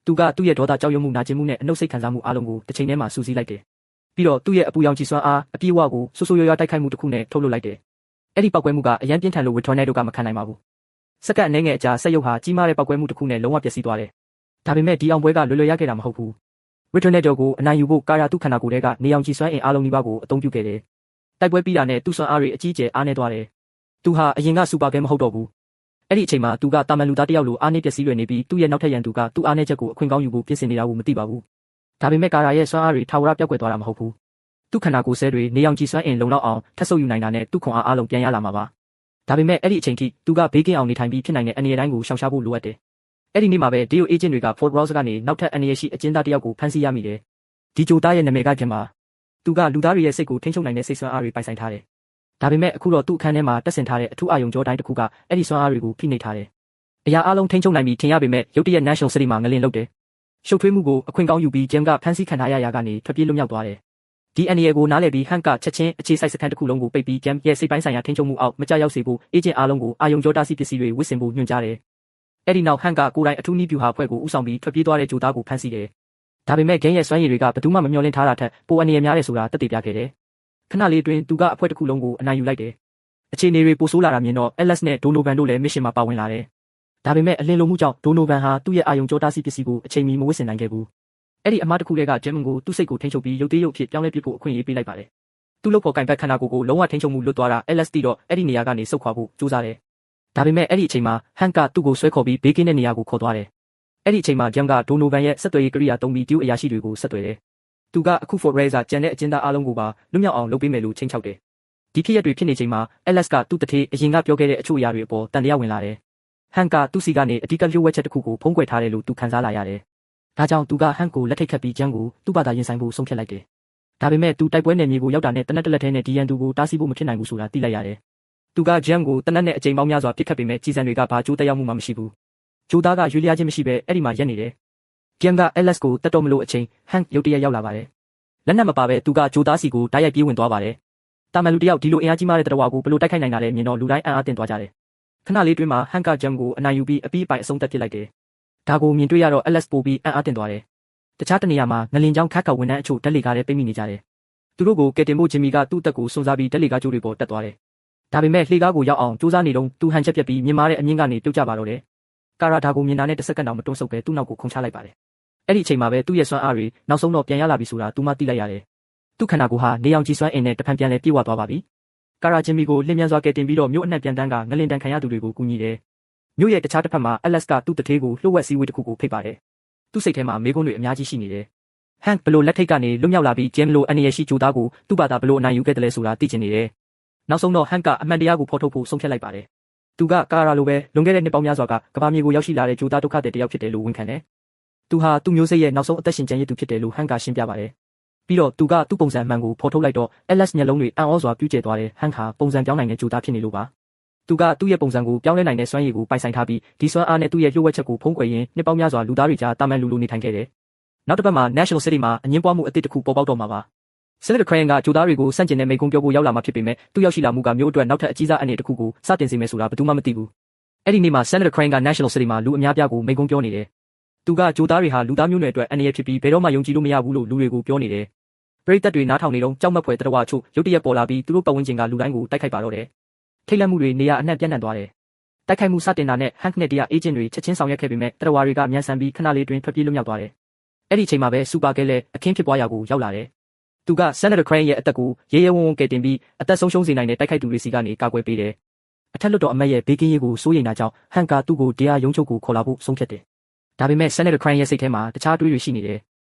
ယ်သူကသူ့ရဲ့ဒေါသကြောက်ရွံ့မှုနာကျင်မှုနဲ့အနှုတ်စိတ်ခံစားမှုအလုံးကိုတစ်ချိန်တည်းမှာစုစည်းလိုက်တယ်ပြီးတော့သူ့ရဲ့အပူရောင်ချီစွမ်းအားအပြည့်အဝကိုဆိုးဆိုးရွားရွားတိုက်ခိုက်မှုတစ်ခုနဲ့ထုတ်လုပ်လိုက်တယ်အဲ့ဒီပောက်ကွဲမှုကအရန်ပြင်းထန်လို့ Red Tornado ကမခံနိုင်ပါဘူးစက္ကန့်အနည်းငယ်အကြာဆက်ရုပ်ဟာကြီးမားတဲ့ပောက်ကွဲမှုတစ်ခုနဲ့လုံးဝပျက်စီးသွားတယ်ဒါပေမဲ့ဒီအောင်ပွဲကလွယ်လွယ်ရခဲ့တာမဟုတ်ဘူး Red Tornado ကိုအနိုင်ယူဖို့ကာရာသူ့ခန္ဓာကိုယ်ထဲကနေရောင်ချီစွမ်းအင်အားလုံးဒီပါကိုအသုံးပြုခဲ့တယ်တိုက်ပွဲပြီးတာနဲ့သူ့စွမ်းအားတွေအကြီးအကျယ်အားနည်းသွားတယ်သူဟာအရင်က Super Gay မဟုတ်တော့ဘူးအဲ့ဒီအချိန်မှာသူကတာမန်လူသားတစ်ယောက်လိုအားနည်းပျက်စီးလွယ်နေပြီးသူ့ရဲ့နောက်ထပ်ရန်သူကသူ့အားနည်းချက်ကိုအခွင့်ကောင်းယူဖို့ပြင်ဆင်နေတာကိုမသိပါဘူးဒါပေမဲ့ကာရာရဲ့စွမ်းအားတွေထာဝရပြောက်ကွယ်သွားတာမဟုတ်ဘူးသူ့ခန္ဓာကိုယ်ဆဲတွေနေရောင်ခြည်စွမ်းအင်လုံလောက်အောင်ထပ်ဆုပ်ယူနိုင်တာနဲ့သူ့ခွန်အားအလုံးပြန်ရလာမှာပါဒါပေမဲ့အဲ့ဒီအချိန်ထိသူကဘေးကင်းအောင်နေထိုင်ပြီးဖြစ်နိုင်တဲ့အန္တရာယ်တိုင်းကိုရှောင်ရှားဖို့လိုအပ်တယ်အဲ့ဒီနေ့မှာပဲ DO agent တွေက Fort Ross ကနေနောက်ထပ်အန္တရာယ်ရှိအကျဉ်းသားတစ်ယောက်ကိုဖမ်းဆီးရမိတယ်ဒီဂျိုသားရဲ့နာမည်ကပြန်မှာသူကလူသားတွေရဲ့စိတ်ကိုထိန်းချုပ်နိုင်တဲ့စိတ်စွမ်းအားတွေပိုင်ဆိုင်ထားတယ်ဒါပေမဲ့အခုတော့သူ့အခန်းထဲမှာတက်ဆင်ထားတဲ့အထူးအာယုံကြောတိုင်းတစ်ခုကအဲ့ဒီစွမ်းအားတွေကိုဖိနှိပ်ထားတယ်အရာအလုံးထိန်းချုပ်နိုင်ပြီးထင်ရပေမဲ့ရုတ်တရက် National City မှာငလင်လုတ်တယ်ရှုပ်ထွေးမှုကိုအခွင့်ကောင်းယူပြီး Jam ကဖမ်းဆီးခံထားရရာကနေထွက်ပြေးလွတ်မြောက်သွားတယ်ဒီအန်ဒီယေကိုနားလည်ပြီးဟန့်ကချက်ချင်းအခြေစိုက်စခန်းတစ်ခုလုံးကိုပိတ်ပြီး Jam ရဲ့စိတ်ပိုင်းဆိုင်ရာထိန်းချုပ်မှုအောက်မကြောက်ရောက်စေဖို့အေဂျင့်အားလုံးကိုအာယုံကြောတားဆီးပစ္စည်းတွေဝစ်ဆင်ဖို့ညွှန်ကြားတယ်အဲ့ဒီနောက်ဟန့်ကကိုယ်တိုင်အထူးနည်းဗျူဟာဖွဲ့ကိုဦးဆောင်ပြီးထွက်ပြေးသွားတဲ့ဂျိုသားကိုဖမ်းဆီးတယ်ဒါပေမဲ့ဂိမ်းရဲ့စွမ်းရည်တွေကဘယ်သူမှမမျှော်လင့်ထားတာထက်ပိုအန္တရာယ်များတယ်ဆိုတာသက်သေပြခဲ့တယ်ခဏလေးအတွင်းသူကအဖွဲ့တစ်ခုလုံးကိုအနိုင်ယူလိုက်တယ်အခြေအနေတွေပိုဆိုးလာတာမြင်တော့ LS နဲ့ Donovan တို့လည်းမစ်ရှင်မှာပါဝင်လာတယ်ဒါပေမဲ့အလင်းလုံးမှုကြောင့် Donovan ဟာသူ့ရဲ့အာယုံကြောတားဆီးပစ္စည်းကိုအချိန်မီမဝစ်ဆင်နိုင်ခဲ့ဘူးအဲ့ဒီအမားတစ်ခုတည်းက Jam ကိုသူ့စိတ်ကိုထိန်းချုပ်ပြီးရုပ်သေးရုပ်ဖြစ်ပြောင်းလဲပစ်ဖို့အခွင့်အရေးပေးလိုက်ပါတယ်သူ့လုပ်ဖို့ကင်ဘက်ခန္ဓာကိုယ်ကိုလုံးဝထိန်းချုပ်မှုလွတ်သွားတာ LS တီတော့အဲ့ဒီနေရာကနေဆုတ်ခွာဖို့ကြိုးစားတယ်ဒါပေမဲ့အဲ့ဒီအချိန်မှာဟန့်ကသူ့ကိုဆွဲခေါ်ပြီးဘေးကင်းတဲ့နေရာကိုခေါ်သွားတယ်အဲ့ဒီအချိန်မှာ Jam က Donovan ရဲ့ဆက်သွယ်ရေးကိရိယာသုံးပြီးဒူးအရာရှိတွေကိုဆက်သွယ်တယ်သူကအခု Fort Razor ကျန်တဲ့အကျဉ်းသားအားလုံးကိုပါလွတ်မြောက်အောင်လုပ်ပေးမယ်လို့ချိန်ချောက်တယ်ဒီဖြစ်ရပ်တွေဖြစ်နေချိန်မှာ LS ကသူ့တထေးအရင်ကပြောခဲ့တဲ့အချို့အရာတွေအပေါ်တန်တရားဝင်လာတယ်ဟန့်ကသူ့စီကနေအဓိကလျှို့ဝှက်ချက်တစ်ခုကိုဖုံးကွယ်ထားတယ်လို့သူခံစားလာရတယ်ဒါကြောင့်သူကဟန့်ကိုလက်ထိတ်ခတ်ပြီး Jam ကိုသူ့ဘာသာရင်ဆိုင်ဖို့ဆုံးဖြတ်လိုက်တယ်ဒါပေမဲ့သူတိုက်ပွဲနယ်မြေကိုရောက်တာနဲ့တနက်တစ်လက်ထဲနဲ့ဒီရန်သူကိုတားဆီးဖို့မဖြစ်နိုင်ဘူးဆိုတာသိလိုက်ရတယ်သူက Jam ကိုတနက်နဲ့အချိန်ပေါင်းများစွာပစ်ခတ်ပေမဲ့ကြီးစံတွေကဘာကျိုးတက်ရောက်မှုမှမရှိဘူးဂျိုသားကရွေးလျားခြင်းမရှိပဲအဲ့ဒီမှာရက်နေတယ်Jam က LS ကိုတတ်တော်မလို့အချိန်ဟန့်ရုတ်တရက်ရောက်လာပါတယ်လက်နက်မပါပဲသူကဂျိုသားစီကိုတိုက်ရိုက်ပြေးဝင်သွားပါတယ်တာမန်လူတယောက်ဒီလိုအင်အားကြီးမားတဲ့တရဝါကိုဘယ်လိုတိုက်ခိုက်နိုင်တာလဲမြင်တော့လူတိုင်းအံ့အားသင့်သွားကြတယ်ခဏလေးတွင်းမှာဟန့်က Jam ကိုအနိုင်ယူပြီးအပြီးအပိုင်အဆုံးသတ်ပစ်လိုက်တယ်ဒါကိုမြင်တွေ့ရတော့ LS ပိုပြီးအံ့အားသင့်သွားတယ်တခြားတနေရာမှာငလင်ကြောင်းခတ်ကောက်ဝန်ထမ်းအချို့တက်လေကားတဲ့ပိတ်မိနေကြတယ် သူတို့ကိုကယ်တင်ဖို့ဂျင်မီကသူ့အသက်ကိုစွန့်စားပြီးဓာတ်လေကားကြိုးတွေပေါ်တက်သွားတယ်။ဒါပေမဲ့လှေကားကိုရောက်အောင်စူးစမ်းနေတုန်းသူဟန်ချက်ပြက်ပြီးမြင်မာတဲ့အမြင့်ကနေပြုတ်ကျပါတော့တယ်။ကာရာဒါကိုမြင်တာနဲ့တစ်စက္ကန့်တောင်မတွန့်ဆုတ်ပဲသူ့နောက်ကိုခုန်ချလိုက်ပါတယ်။အဲ့ဒီအချိန်မှာပဲသူ့ရဲ့စွမ်းအားတွေနောက်ဆုံးတော့ပြန်ရလာပြီဆိုတာသူမှသိလိုက်ရတယ်။သူ့ခန္ဓာကိုယ်ဟာနေအောင်ကြည်စွမ်းအင်နဲ့တဖန်ပြန်လဲပြေဝသွားပါပြီ။ကာရာဂျင်မီကိုလင်းမြန်စွာကယ်တင်ပြီးတော့မြို့အနှံ့ပြန်တန်းကငလင်တန်ခံရသူတွေကိုကူညီတယ်။မြို့ရဲ့တခြားတစ်ဖက်မှာအလက်စ်ကသူ့တထေးကိုလှုပ်ဝက်စည်းဝေးတစ်ခုကိုဖိတ်ပါတယ်။သူ့စိတ်ထဲမှာမေးခွန်းတွေအများကြီးရှိနေတယ်။ဟန်ဘလို့လက်ထိတ်ကနေလွတ်မြောက်လာပြီးဂျင်လိုအနေရရှိဂျိုသားကိုသူ့ဘာသာဘလို့အနိုင်ယူခဲ့တယ်လဲဆိုတာသိချင်နေတယ်။နောက်ဆုံးတော့ဟန်ကအမှန်တရားကိုဖော်ထုတ်ဖို့ဆုံးဖြတ်လိုက်ပါတယ်။သူကကာရာလိုပဲလွန်ခဲ့တဲ့နှစ်ပေါင်းများစွာကကဘာမြေကိုရောက်ရှိလာတဲ့ဂျိုသားဒုက္ခသည်တစ်ယောက်ဖြစ်တယ်လို့ဝန်ခံတယ်။သူဟာသူ့မျိုးစိတ်ရဲ့နောက်ဆုံးအသက်ရှင်ကျန်ရစ်သူဖြစ်တယ်လို့ဟန်ကရှင်းပြပါတယ်။ပြီးတော့သူကသူ့ပုံစံမှန်ကိုဖော်ထုတ်လိုက်တော့အလက်စ်မျက်လုံးတွေအံ့ဩစွာပြူးကျဲသွားတယ်ဟန်ဟာပုံစံပြောင်းနိုင်တဲ့ဂျိုသားဖြစ်နေလို့ပါ။သူကသူ့ရဲ့ပုံစံကိုပြောင်းလဲနိုင်တဲ့စွမ်းရည်ကိုပိုင်ဆိုင်ထားပြီးဒီစွမ်းအားနဲ့သူ့ရဲ့လျှို့ဝှက်ချက်ကိုဖုံးကွယ်ရင်းနှစ်ပေါင်းများစွာလူသားတွေကြားတာမန်လူလိုနေထိုင်ခဲ့တယ်။နောက်တစ်ပတ်မှာ National City မှာအငင်းပွားမှုအသစ်တစ်ခုပေါ်ပေါက်တော့မှာပါ။ Senator Crane ကဂျိုသားတွေကိုစန့်ကျင်တဲ့မိန့်ခွန်းပြောဖို့ရောက်လာမှာဖြစ်ပေမဲ့သူ့ရောက်ရှိလာမှုကမျိုးအတွက်နောက်ထပ်အကြီးစားအနေတစ်ခုကိုစတင်စေမယ်ဆိုတာဘယ်သူမှမသိဘူး။အဲ့ဒီနေ့မှာ Senator Crane က National City မှာလူအများပြားကိုမိန့်ခွန်းပြောနေတယ်။သူကဂျိုသားတွေဟာလူသားမျိုးနွယ်အတွက်အန္တရာယ်ဖြစ်ပြီးဘယ်တော့မှယုံကြည်လို့မရဘူးလို့လူတွေကိုပြောနေတယ်။ပရိသတ်တွေနားထောင်နေတော့ကြောက်မက်ဖွယ်တရဝအချို့ရုတ်တရက်ပေါ်လာပြီးသူတို့ပတ်ဝန်းကျင်ကလူတိုင်းကိုတိုက်ခိုက်ပါတော့တယ်။ထိတ်လန့်မှုတွေနေရာအနှံ့ပြန့်နှံ့သွားတယ်။တိုက်ခိုက်မှုစတင်တာနဲ့ဟန်နဲ့တရားအေဂျင့်တွေချက်ချင်းဆောင်ရွက်ခဲ့ပေမဲ့တရဝတွေကမြန်ဆန်ပြီးခဏလေးတွင်ထွက်ပြေးလွတ်မြောက်သွားတယ်။အဲ့ဒီအချိန်မှာပဲစူပါကဲလည်းအခင်းဖြစ်ပွားရာကိုရောက်လာတယ်။သူက Senator Crane ရဲ့အသက်ကိုရဲရဲဝံ့ဝံ့ကယ်တင်ပြီးအသက်ဆုံးရှုံးစေနိုင်တဲ့တိုက်ခိုက်သူတွေစီကနေကာကွယ်ပေးတယ်။အထက်လွှတ်တော်အမတ်ရဲ့ဘေးကင်းရေးကိုစိုးရိမ်တာကြောင့်ဟန်ကသူ့ကိုတရားရုံးချုပ်ကိုခေါ်လာဖို့ဆုံးဖြတ်တယ်။ဒါပေမဲ့ Senator Crane ရဲ့စိတ်ထဲမှာတခြားတွေးတွေရှိနေတယ်။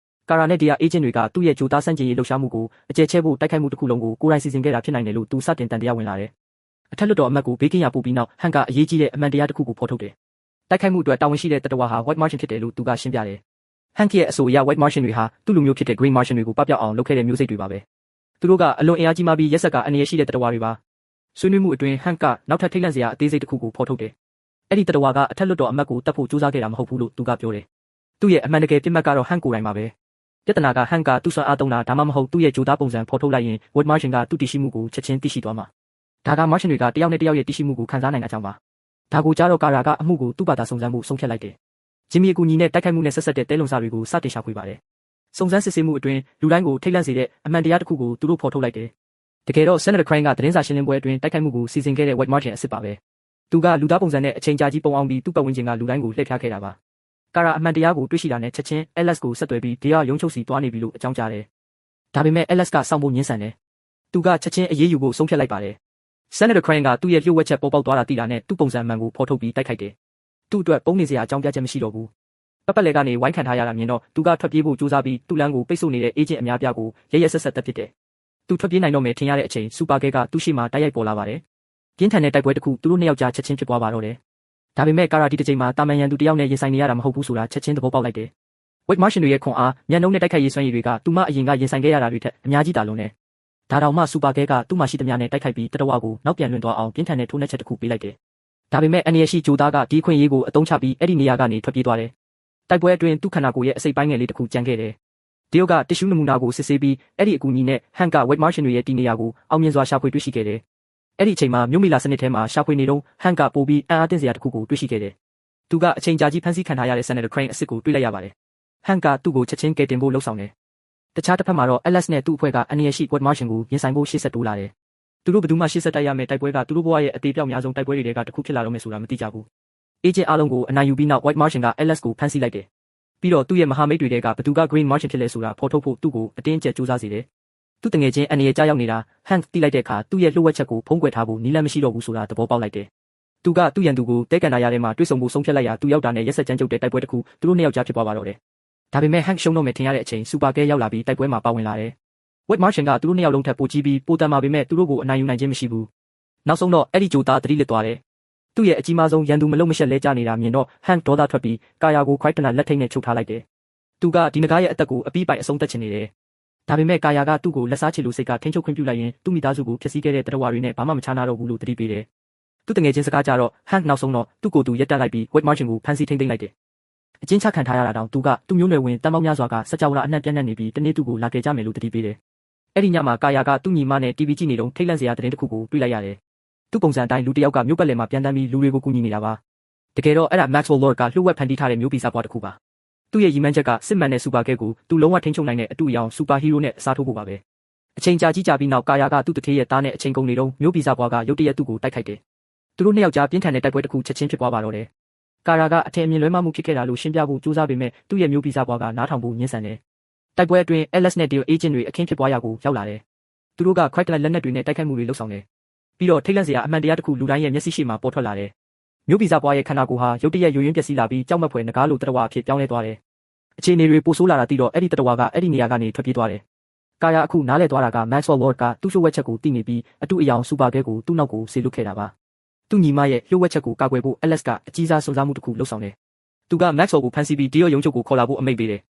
ကာရာနဲ့တရားအေဂျင့်တွေကသူ့ရဲ့ဂျိုသားစန့်ကျင်ရေးလှုပ်ရှားမှုကိုအကျယ်ချဲ့ဖို့တိုက်ခိုက်မှုတစ်ခုလုံးကိုကိုယ်တိုင်စီစဉ်ခဲ့တာဖြစ်နိုင်တယ်လို့သူစတင်တန်တရားဝင်လာတယ်။အထက်လွှတ်တော်အမတ်ကိုဘေးကင်းရာပို့ပြီးနောက်ဟန်ကအရေးကြီးတဲ့အမှန်တရားတစ်ခုကိုဖော်ထုတ်တယ်။တိုက်ခိုက်မှုအတွက်တာဝန်ရှိတဲ့တတဝါဟာ White Martian ဖြစ်တယ်လို့သူကရှင်းပြတယ်။ဟန်ရဲ့အဆိုအရ White Martian တွေဟာသူ့လူမျိုးဖြစ်တဲ့ Green Martian တွေကိုပပျောက်အောင်လုပ်ခဲ့တဲ့မျိုးစိတ်တွေပါပဲ။သူတို့ကအလွန်အင်အားကြီးမှပြီးရက်ဆက်ကအန္တရာယ်ရှိတဲ့တတဝါတွေပါ။ဆွေးနွေးမှုအတွင်းဟန်ကနောက်ထပ်ထိတ်လန့်စရာအသေးစိတ်တစ်ခုကိုဖော်ထုတ်တယ်။အဲ့ဒီတတဝါကအထက်လွှတ်တော်အမတ်ကိုတတ်ဖို့ကြိုးစားခဲ့တာမဟုတ်ဘူးလို့သူကပြောတယ်။သူ့ရဲ့အမှန်တကယ်ပြစ်မှတ်ကတော့ဟန်ကိုယ်တိုင်ပါပဲ။ပြဿနာကဟန်ကသူ့စွမ်းအားသုံးတာဒါမှမဟုတ်သူ့ရဲ့ဂျိုသားပုံစံဖော်ထုတ်လိုက်ရင် White Martian ကသူ့တည်ရှိမှုကိုချက်ချင်းသိရှိသွားမှာ။ဒါက Martian တွေကတယောက်နဲ့တယောက်ရဲ့တည်ရှိမှုကိုခံစားနိုင်တာကြောင့်ပါ။ဒါကိုကြားတော့ကာရာကအမှုကိုသူ့ဘာသာစုံစမ်းမှုဆုံးဖြတ်လိုက်တယ်။ဂျင်မီအကူညီနဲ့တိုက်ခိုက်မှုနဲ့ဆက်ဆက်တဲ့တဲလုံစာတွေကိုစတင်ရှာဖွေပါတယ်။စုံစမ်းစစ်ဆေးမှုအတွင်းလူတိုင်းကိုထိတ်လန့်စေတဲ့အမှန်တရားတစ်ခုကိုသူတို့ဖော်ထုတ်လိုက်တယ်။တကယ်တော့ Senator Crane ကသတင်းစာရှင်းလင်းပွဲအတွင်းတိုက်ခိုက်မှုကိုစီစဉ်ခဲ့တဲ့ White Martian အစ်စ်ပါပဲ။သူကလူသားပုံစံနဲ့အချိန်ကြာကြီးပုံအောင်ပြီးသူ့ပတ်ဝန်းကျင်ကလူတိုင်းကိုလှည့်ဖျားခဲ့တာပါ။ကာရာအမှန်တရားကိုတွေ့ရှိတာနဲ့ချက်ချင်း Alex ကိုဆက်သွယ်ပြီးတရားရုံးချုပ်စီသွားနေပြီလို့အကြောင်းကြားတယ်။ဒါပေမဲ့ Alex ကစောင့်ဖို့ငြင်းဆန်တယ်။သူကချက်ချင်းအရေးယူဖို့ဆုံးဖြတ်လိုက်ပါတယ်။ Senator Crane ကသူ့ရဲ့လျှို့ဝှက်ချက်ပေါ်ပေါက်သွားတာသိတာနဲ့သူ့ပုံစံမှန်ကိုဖော်ထုတ်ပြီးတိုက်ခိုက်တယ်။သူ့အတွက်ပုံနေစရာအကြောင်းပြချက်မရှိတော့ဘူး။ပတ်လေကနေဝိုင်းခံထားရတာမြင်တော့သူကထွက်ပြေးဖို့ကြိုးစားပြီးသူ့လမ်းကိုပိတ်ဆို့နေတဲ့အေဂျင့်အများပြားကိုရဲရဲဆက်ဆက်တပ်ပစ်တယ်။သူထွက်ပြေးနိုင်တော့မယ်ထင်ရတဲ့အချိန်စူပါကဲကသူ့ရှိမှတိုက်ရိုက်ပေါ်လာပါတယ်။ပြင်းထန်တဲ့တိုက်ပွဲတစ်ခုသူတို့နှစ်ယောက်ကြားချက်ချင်းဖြစ်ပွားပါတော့တယ်။ဒါပေမဲ့ကာရာဒီတစ်ချိန်မှာတာမန်ရန်သူတယောက်နဲ့ရင်ဆိုင်နေရတာမဟုတ်ဘူးဆိုတာချက်ချင်းသဘောပေါက်လိုက်တယ်။ White Martian တွေရဲ့ခွန်အားညံနှုံးနဲ့တိုက်ခိုက်ရေးစွမ်းရည်တွေကသူမအရင်ကရင်ဆိုင်ခဲ့ရတာတွေထက်အများကြီးတာလွန်တယ်။ဒါတောင်မှစူပါကဲကသူ့မှာရှိသမျှနဲ့တိုက်ခိုက်ပြီးတတဝကိုနောက်ပြန်လွှင့်သွားအောင်ပြင်းထန်တဲ့ထိုးနှက်ချက်တစ်ခုပေးလိုက်တယ်။ဒါပေမဲ့အန်ရရှိဂျိုသားကဒီခွင့်ရေးကိုအသုံးချပြီးအဲ့ဒီနေရာကနေထွက်ပြေးသွားတယ်။တိုက်ပွဲအတွင်းသူ့ခန္ဓာကိုယ်ရဲ့အစိတ်ပိုင်းငယ်လေးတစ်ခုကျန်ခဲ့တယ်။ဒီယိုကတ िश ူးနမူနာကိုစစ်ဆေးပြီးအဲ့ဒီအကူအညီနဲ့ဟန်က White Martian တွေရဲ့တီနေရာကိုအောင်မြင်စွာရှာဖွေတွေ့ရှိခဲ့တယ်။အဲ့ဒီအချိန်မှာမြို့မီလာစနစ်ထဲမှာရှာဖွေနေတော့ဟန်ကပို့ပြီးအံ့အားသင့်စရာတစ်ခုကိုတွေ့ရှိခဲ့တယ်။သူကအချိန်ကြာကြီးဖမ်းဆီးခံထားရတဲ့ Senator Crane အစ်စ်ကိုတွေ့လိုက်ရပါတယ်။ဟန်ကသူ့ကိုချက်ချင်းကယ်တင်ဖို့လှုံ့ဆော်တယ်။တခြားတစ်ဖက်မှာတော့ Alex နဲ့သူ့အဖွဲ့ကအန်ရရှိ White Martian ကိုရင်ဆိုင်ဖို့ရှေ့ဆက်တိုးလာတယ်။သူတို့ဘယ်သူမှရှေ့ဆက်တိုက်ရမယ်တိုက်ပွဲကသူတို့ဘဝရဲ့အသေးပြောက်များဆုံးတိုက်ပွဲတွေကတစ်ခုဖြစ်လာတော့မယ်ဆိုတာမသိကြဘူး။အေဂျင့်အားလုံးကိုအနိုင်ယူပြီးနောက် White Martian က Alex ကိုဖမ်းဆီးလိုက်တယ်။ပြီးတော့သူ့ရဲ့မဟာမိတ်တွေကဘသူက Green Martian ဖြစ်လဲဆိုတာဖော်ထုတ်ဖို့သူ့ကိုအတင်းအကျပ်ကြိုးစားစေတယ်။သူ့တငယ်ချင်းအန်ရကြားရောက်နေတာဟန်တိလိုက်တဲ့အခါသူ့ရဲ့လှုပ်ဝက်ချက်ကိုဖုံးကွယ်ထားဖို့နီးလန့်မရှိတော့ဘူးဆိုတာသဘောပေါက်လိုက်တယ်။သူကသူ့ရန်သူကိုတဲကန်နာရထဲမှာတွေ့ဆုံဖို့ဆုံးဖြတ်လိုက်ရာသူရောက်တာနဲ့ရက်ဆက်ကြမ်းကြုတ်တဲ့တိုက်ပွဲတစ်ခုသူတို့နှစ်ယောက်ကြားဖြစ်ပွားပါတော့တယ်။ဒါပေမဲ့ဟန်ရှုံတော့မယ်ထင်ရတဲ့အချိန်စူပါကဲရောက်လာပြီးတိုက်ပွဲမှာပါဝင်လာတယ်။ White Martian ကသူတို့နှစ်ယောက်လုံးထပ်ပိုကြီးပြီးပိုတန်ပါပေမဲ့သူတို့ကိုအနိုင်ယူနိုင်ခြင်းမရှိဘူး။နောက်ဆုံးတော့အဲ့ဒီဂျိုသားသတိလစ်သွားတယ်။သူ့ရဲ့အကြီးမားဆုံးရန်သူမလုံမရှက်လဲကြနေတာမြင်တော့ဟန်ဒေါသထွက်ပြီးကာယာကိုခွိုက်တနာလက်ထိတ်နဲ့ချုပ်ထားလိုက်တယ်။သူကဒီနဂါးရဲ့အသက်ကိုအပြီးပိုင်အဆုံးသတ်ချင်နေတယ်။ဒါပေမဲ့ကာယာကသူ့ကိုလက်စားချေလို့စိတ်ကထိန်းချုပ်ခွင့်ပြုလိုက်ရင်သူ့မိသားစုကိုဖျက်ဆီးခဲ့တဲ့တရဝါတွေနဲ့ဘာမှမချားနာတော့ဘူးလို့သတိပေးတယ်။သူ့တငယ်ချင်းစကားကြတော့ဟန်နောက်ဆုံးတော့သူ့ကိုယ်သူရက်တက်လိုက်ပြီး White Martian ကိုဖမ်းဆီးထိန်းသိမ်းလိုက်တယ်။အချင်းချခံထားရတာတောင်သူကသူ့မျိုးနွယ်ဝင်တန်ပေါင်းများစွာကစကြဝဠာအနှံ့ပြန့်နှံ့နေပြီးတနေ့သူ့ကိုလာကြကြမယ်လို့သတိပေးတယ်။အဲ့ဒီညမှာကာယာကသူ့ညီမနဲ့ TV ကြည့်နေတော့ထိတ်လန့်စရာသတင်းတစ်ခုကိုတွေ့လိုက်ရတယ်။သူ့ပုံစံအတိုင်းလူတစ်ယောက်ကမြို့ပတ်လည်မှာပြန်တန်းပြီးလူတွေကိုကူညီနေတာပါ။တကယ်တော့အဲ့ဒါ Maxwell Lord ကလှုပ်ဝက်ဖန်တီးထားတဲ့မျိုးဗီဇပွားတစ်ခုပါ။သူ့ရဲ့ရည်မှန်းချက်ကစစ်မှန်တဲ့စူပါကဲကိုသူလုံးဝထိန်းချုပ်နိုင်တဲ့အတူအယောင်စူပါဟီးရိုးနဲ့အစားထိုးဖို့ပါပဲ။ ချိန်ကြာကြီးကြပြီးနောက်ကာယာကသူ့တထေးရဲ့သားနဲ့အချိန်ကုန်နေတော့မျိုးဗီဇဘွားကရုတ်တရက်သူ့ကိုတိုက်ခိုက်တယ်။သူတို့နှစ်ယောက်ကြားပြင်းထန်တဲ့တိုက်ပွဲတစ်ခုချက်ချင်းဖြစ်ပွားပါတော့တယ်။ကာယာကအထင်အမြင်လွဲမှားမှုဖြစ်ခဲ့တာလို့ရှင်းပြဖို့ကြိုးစားပေမဲ့သူ့ရဲ့မျိုးဗီဇဘွားကနားထောင်ဖို့ညှင်းဆန်တယ်။တိုက်ပွဲအတွင်း LS နဲ့ Deal Agent တွေအခင်းဖြစ်ပွားရာကိုရောက်လာတယ်။သူတို့က Kryptonite လက်နက်တွေနဲ့တိုက်ခိုက်မှုတွေလုပ်ဆောင်တယ်။ပြီးတော့ထိတ်လန့်စရာအမှန်တရားတစ်ခုလူတိုင်းရဲ့မျက်စိရှိမှပေါ်ထွက်လာတယ်။မျိုးဗီဇဘွားရဲ့ခန္ဓာကိုယ်ဟာရုတ်တရက်ယိုယွင်းပျက်စီးလာပြီးကြောက်မက်ဖွယ်ငကားလိုတတဝါအဖြစ်ပြောင်းလဲသွားတယ်။အခြေအနေတွေပိုဆိုးလာတာသိတော့အဲ့ဒီတတဝါကအဲ့ဒီနေရာကနေထွက်ပြေးသွားတယ်။ကာယာအခုနားလဲသွားတာက Maxwell Lord ကသူ့လျှို့ဝှက်ချက်ကိုသိနေပြီးအတူအယောင်စူပါကဲကိုသူ့နောက်ကိုဆေလွတ်ခဲ့တာပါ။သူ့ညီမရဲ့လျှို့ဝှက်ချက်ကိုကာကွယ်ဖို့ LS ကအကြီးစားစုံစမ်းမှုတစ်ခုလုပ်ဆောင်တယ်။သူက Maxwell ကိုဖမ်းဆီးပြီး Deal ရုံးချုပ်ကိုခေါ်လာဖို့အမိန့်ပေးတယ်။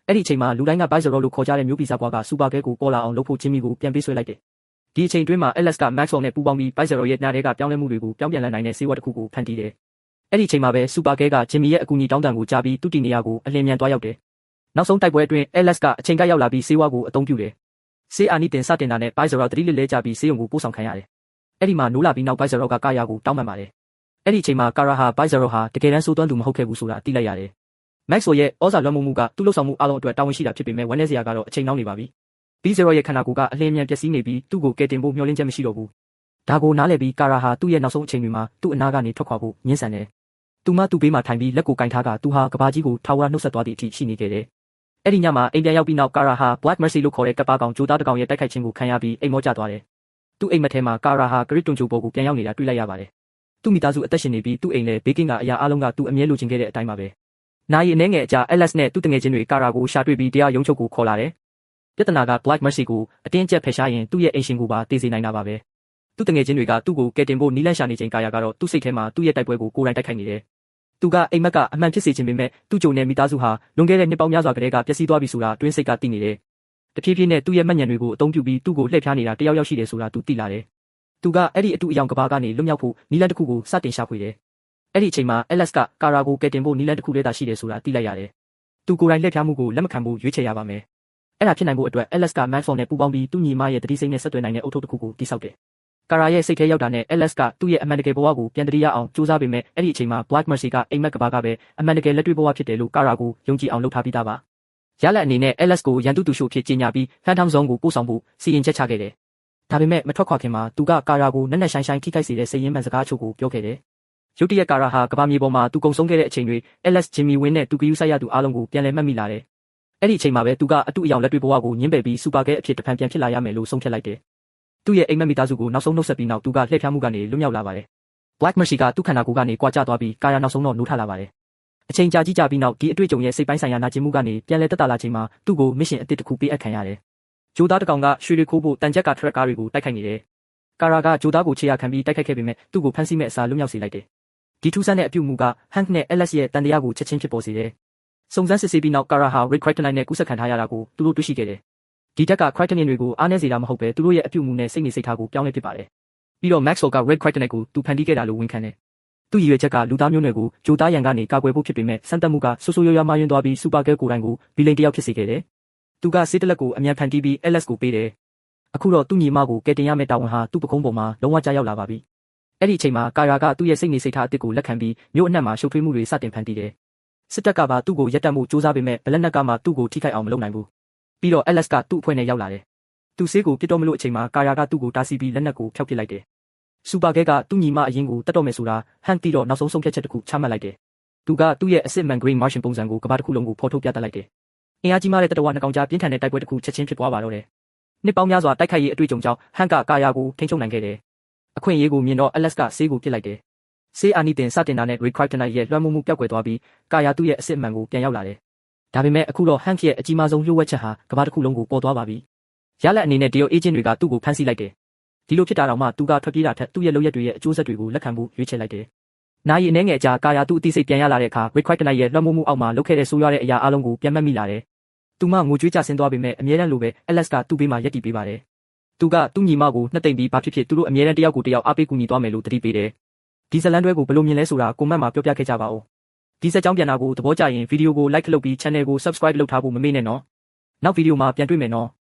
အဲ့ဒီအချိန်မှာလူတိုင်းက Bizarro လို့ခေါ်ကြတဲ့မျိုးဗီဇဘွားကစူပါကဲကိုပေါ်လာအောင်လုပ်ဖို့ချင်းမီကိုပြန်ပေးဆွဲလိုက်တယ်။ဒီအချိန်တွင်းမှာ LS က Maxwell နဲ့ပူးပေါင်းပြီး Bizarro ရဲ့နားထဲကပြောင်းလဲမှုတွေကိုပြောင်းပြန်လှန်နိုင်တဲ့ဆေးဝါးတစ်ခုကိုဖန်တီးတယ်။အဲ့ဒီအချိန်မှာပဲစူပါကဲကဂျင်မီရဲ့အကူအညီတောင်းတကိုကြားပြီးသူ့တီနေရာကိုအလင်းမြန်သွားရောက်တယ်။နောက်ဆုံးတိုက်ပွဲအတွင်း LS ကအချိန်ကရောက်လာပြီးဆေးဝါးကိုအသုံးပြုတယ်။ဆေးအာနိတင်စတင်တာနဲ့ Bizarro သတိလစ်လဲကြပြီးဆေးရုံကိုပို့ဆောင်ခံရတယ်။အဲ့ဒီမှာနိုးလာပြီးနောက် Bizarro ကကာယာကိုတောင်းပန်ပါတယ်။အဲ့ဒီအချိန်မှာကာရာဟာ Bizarro ဟာတကယ်တမ်းဆိုးသွမ်းသူမဟုတ်ခဲ့ဘူးဆိုတာသိလိုက်ရတယ်။ Maxwell ရဲ့ဩဇာလွှမ်းမိုးမှုကသူ့လှုပ်ဆောင်မှုအလုံးအတွက်တာဝန်ရှိတာဖြစ်ပေမဲ့ဝမ်းနည်းစရာကတော့အချိန်နှောင်းနေပါပြီ။ Bizarro ရဲ့ခန္ဓာကိုယ်ကအလင်းမြန်ပျက်စီးနေပြီးသူ့ကိုကယ်တင်ဖို့မျှော်လင့်ချက်မရှိတော့ဘူး။ဒါကိုနားလည်ပြီးကာရာဟာသူ့ရဲ့နောက်ဆုံးအချိန်တွေမှာသူ့အနာကနေထွက်ခွာဖို့ညှင်းဆန်တယ်။သူမသူ့ဘေးမှာထိုင်ပြီးလက်ကိုကင်ထားကသူဟာကဘာကြီးကိုထာဝရနှုတ်ဆက်သွားသည့်အထိရှိနေခဲ့တယ်။အဲ့ဒီညမှာအိမ်ပြန်ရောက်ပြီးနောက်ကာရာဟာ Black Mercy လို့ခေါ်တဲ့ကပ်ပါကောင်ဂျိုသားတကောင်ရဲ့တိုက်ခိုက်ခြင်းကိုခံရပြီးအိမ်မောကျသွားတယ်။သူ့အိမ်မက်ထဲမှာကာရာဟာဂရစ်တွန်ဂျိုပေါ်ကိုပြန်ရောက်နေတာတွေ့လိုက်ရပါတယ်။သူ့မိသားစုအသက်ရှင်နေပြီးသူ့အိမ်လည်းဘေးကင်းကအရာအလုံးကသူ့အမြဲလိုချင်ခဲ့တဲ့အတိုင်းပါပဲ။နာရီအနည်းငယ်အကြာ LS နဲ့သူ့တငယ်ချင်းတွေကာရာကိုရှာတွေ့ပြီးတရားရုံးချုပ်ကိုခေါ်လာတယ်။ပြဿနာက Black Mercy ကိုအတင်းအကျပ်ဖယ်ရှားရင်သူ့ရဲ့အိမ်ရှင်ကိုပါတည်စေနိုင်တာပါပဲ။သူ့တငယ်ချင်းတွေကသူ့ကိုကယ်တင်ဖို့နီးလန့်ရှာနေချိန်ကာရာကတော့သူ့စိတ်ထဲမှာသူ့ရဲ့တိုက်ပွဲကိုကိုယ်တိုင်တိုက်ခိုက်နေတယ်။သူကအိမ်မက်ကအမှန်ဖြစ်စေချင်ပေမဲ့သူ့ဂျုံနဲ့မိသားစုဟာလွန်ခဲ့တဲ့နှစ်ပေါင်းများစွာကတည်းကပျက်စီးသွားပြီဆိုတာတွင်းစိတ်ကသိနေတယ်။တဖြည်းဖြည်းနဲ့သူ့ရဲ့မှတ်ဉာဏ်တွေကိုအသုံးပြုပြီးသူ့ကိုလှည့်ဖျားနေတာတယောက်ယောက်ရှိတယ်ဆိုတာသူသိလာတယ်။သူကအဲ့ဒီအတူအယောင်ကဘာကနေလွတ်မြောက်ဖို့နီလန်တစ်ခုကိုစတင်ရှာဖွေတယ်။အဲ့ဒီအချိန်မှာ LS ကကာရာကိုကယ်တင်ဖို့နီလန်တစ်ခုတည်းသာရှိတယ်ဆိုတာသိလိုက်ရတယ်။သူကိုယ်တိုင်လှည့်ဖျားမှုကိုလက်မခံဖို့ရွေးချယ်ရပါမယ်။အဲ့ဒါဖြစ်နိုင်ဖို့အတွက် LS က Maxwell နဲ့ပူးပေါင်းပြီးသူ့ညီမရဲ့တတိစိတ်နဲ့ဆက်သွယ်နိုင်တဲ့အုတ်ထုပ်တစ်ခုကိုတိစောက်တယ်။ကာရာရဲ့စိတ်ထဲရောက်တာနဲ့ LS ကသူ့ရဲ့အမှန်တကယ်ဘဝကိုပြန်တည်ရအောင်ကြိုးစားပေမဲ့အဲ့ဒီအချိန်မှာ Black Mercy ကအိမ်မက်ကဘာကပဲအမှန်တကယ်လက်တွေ့ဘဝဖြစ်တယ်လို့ကာရာကိုယုံကြည်အောင်လုပ်ထားပြီးသားပါ။ရလဒ်အနေနဲ့ LS ကိုရန်သူတူရှို့ဖြစ်ကြေညာပြီး Phantom Zone ကိုပို့ဆောင်ဖို့စီရင်ချက်ချခဲ့တယ်။ဒါပေမဲ့မထွက်ခွာခင်မှာသူကကာရာကိုနက်နက်ရှိုင်းရှိုင်းထိခိုက်စေတဲ့စိတ်ရင်းမှန်စကားအချို့ကိုပြောခဲ့တယ်။ရုတ်တရက်ကာရာဟာကဘာမြေပေါ်မှာသူကုံဆုံးခဲ့တဲ့အချိန်တွေ LS Jimmy Win နဲ့သူကယူဆိုင်ရသူအားလုံးကိုပြန်လည်မှတ်မိလာတယ်။အဲ့ဒီအချိန်မှာပဲသူကအတူအယောင်လက်တွေ့ဘဝကိုညှင်းပယ်ပြီးစူပါကဲအဖြစ်တဖန်ပြန်ဖြစ်လာရမယ်လို့ဆုံးဖြတ်လိုက်တယ်။သူ့ရဲ့အိမ်မက်မိသားစုကိုနောက်ဆုံးနှုတ်ဆက်ပြီးနောက်သူကလှည့်ဖျားမှုကနေလွတ်မြောက်လာပါတယ်။ Black Mercy ကသူ့ခန္ဓာကိုယ်ကနေကွာကျသွားပြီးကာယာနောက်ဆုံးတော့နိုးထလာပါတယ်။အချိန်ကြာကြီးကြပြီးနောက်ဒီအတွေ့အကြုံရဲ့စိတ်ပိုင်းဆိုင်ရာနာကျင်မှုကနေပြန်လည်တက်တာလာချိန်မှာသူ့ကိုမစ်ရှင်အသစ်တစ်ခုပေးအပ်ခံရတယ်။ဂျိုသားတကောင်ကရွှေတွေခိုးဖို့တန်ကြက်ကထရက်ကားတွေကိုတိုက်ခိုက်နေတယ်။ကာရာကဂျိုသားကိုခြေရာခံပြီးတိုက်ခိုက်ခဲ့ပေမဲ့သူ့ကိုဖမ်းဆီးမဲ့အစားလွတ်မြောက်စေလိုက်တယ်။ဒီထူးဆန်းတဲ့အပြုအမူက Hank နဲ့ LS ရဲ့တန်တရားကိုချက်ချင်းဖြစ်ပေါ်စေတယ်။စုံစမ်းစစ်ဆေးပြီးနောက်ကာရာဟာ Red Kryptonite နဲ့ကူးစက်ခံထားရတာကိုသူတို့တွေ့ရှိခဲ့တယ်။ဒီတက်က Kryptonian တွေကိုအားနည်းစေတာမဟုတ်ပဲသူတို့ရဲ့အပြုအမူနဲ့စိတ်နေစိတ်ထားကိုပြောင်းလဲပစ်ပါတယ်။ပြီးတော့ Maxwell က Red Kryptonite ကိုသူဖန်တီးခဲ့တာလို့ဝန်ခံတယ်။သူ့ရည်ရွယ်ချက်ကလူသားမျိုးနွယ်ကိုဂျိုသားရန်ကနေကာကွယ်ဖို့ဖြစ်ပေမဲ့စမ်းသပ်မှုကဆိုးဆိုးရွားရွားမှားယွင်းသွားပြီးစူပါကဲကိုယ်တိုင်ကိုဘီလိန်တယောက်ဖြစ်စေခဲ့တယ်။သူကစေးတလက်ကိုအမြန်ဖန်တီးပြီး LS ကိုပေးတယ်။အခုတော့သူ့ညီမကိုကယ်တင်ရမယ့်တာဝန်ဟာသူ့ပခုံးပေါ်မှာလုံးဝကြားရောက်လာပါပြီ။အဲ့ဒီအချိန်မှာကာရာကသူ့ရဲ့စိတ်နေစိတ်ထားအသစ်ကိုလက်ခံပြီးမြို့အနှံ့မှာရှုပ်ထွေးမှုတွေစတင်ဖန်တီးတယ်။စစ်တပ်ကပါသူ့ကိုရက်တက်မှုစူးစမ်းပေမဲ့ဘလက်နက်ကမှသူ့ကိုထိခိုက်အောင်မလုပ်နိုင်ဘူး။ပြီးတော့ LS ကသူ့အဖွဲ့နဲ့ရောက်လာတယ်။သူဆေးကိုပြစ်တော့မလို့အချိန်မှာကာရာကသူ့ကိုတားဆီးပြီးလက်နက်ကိုဖျောက်ပစ်လိုက်တယ်။စူပါကဲကသူ့ညီမအရင်ကိုတတ်တော့မယ်ဆိုတာဟန်တီတော့နောက်ဆုံးဆုံးဖြတ်ချက်တစ်ခုချမှတ်လိုက်တယ်။သူကသူ့ရဲ့အစစ်မှန် Green Martian ပုံစံကိုကဘာတစ်ခုလုံးကိုဖော်ထုတ်ပြသလိုက်တယ်။အင်အားကြီးမားတဲ့တတဝါနှစ်ကောင်ကြားပြင်းထန်တဲ့တိုက်ပွဲတစ်ခုချက်ချင်းဖြစ်ပွားပါတော့တယ်။နှစ်ပေါင်းများစွာတိုက်ခိုက်ရေးအတွေ့အကြုံကြောင့်ဟန်ကကာယာကိုထိန်းချုပ်နိုင်ခဲ့တယ်။အခွင့်အရေးကိုမြင်တော့ LS ကဆေးကိုပစ်လိုက်တယ်။ဆေးအာနိတင်စတင်တာနဲ့ Red Kryptonite ရဲ့လွှမ်းမိုးမှုပျောက်ကွယ်သွားပြီးကာယာသူ့ရဲ့အစစ်မှန်ကိုပြန်ရောက်လာတယ်။ဒါပေမဲ့အခုတော့ Hank ရဲ့အကြီးမားဆုံးလျှို့ဝှက်ချက်ဟာကဘာတစ်ခုလုံးကိုပေါ်သွားပါပြီ။ရလဒ်အနေနဲ့ Deal Agent တွေကသူ့ကိုဖမ်းဆီးလိုက်တယ်။ဒီလိုဖြစ်တာတော့မှသူကထွက်ပြေးတာထက်သူ့ရဲ့လုပ်ရက်တွေရဲ့အကျိုးဆက်တွေကိုလက်ခံဖို့ရွေးချယ်လိုက်တယ်။နာရီအနည်းငယ်အကြာကာယာသူ့အသိစိတ်ပြန်ရလာတဲ့အခါ Red Kryptonite ရဲ့လွှမ်းမိုးမှုအောက်မှာလုပ်ခဲ့တဲ့ဆိုးရွားတဲ့အရာအလုံးကိုပြန်မှတ်မိလာတယ်။သူမငိုကြွေးကြဆင်းသွားပေမဲ့အမြဲတမ်းလိုပဲ LS ကသူ့ဘေးမှာရပ်တည်ပေးပါတယ်။သူကသူ့ညီမကိုနှစ်သိမ့်ပြီးဘာဖြစ်ဖြစ်သူတို့အမြဲတမ်းတယောက်ကိုတယောက်အားပေးကူညီသွားမယ်လို့တတိပေးတယ်။ဒီဇလန်တွဲကိုဘယ်လိုမြင်လဲဆိုတာကွန်မန့်မှာပြောပြခဲ့ကြပါဦး။ဒီဇက်ကြောင်းပြန်တာကိုသဘောကျရင်ဗီဒီယိုကို like လုပ်ပြီး channel ကို subscribe လုပ်ထားဖို့မမေ့နဲ့နော်။နောက်ဗီဒီယိုမှာပြန်တွေ့မယ်နော်။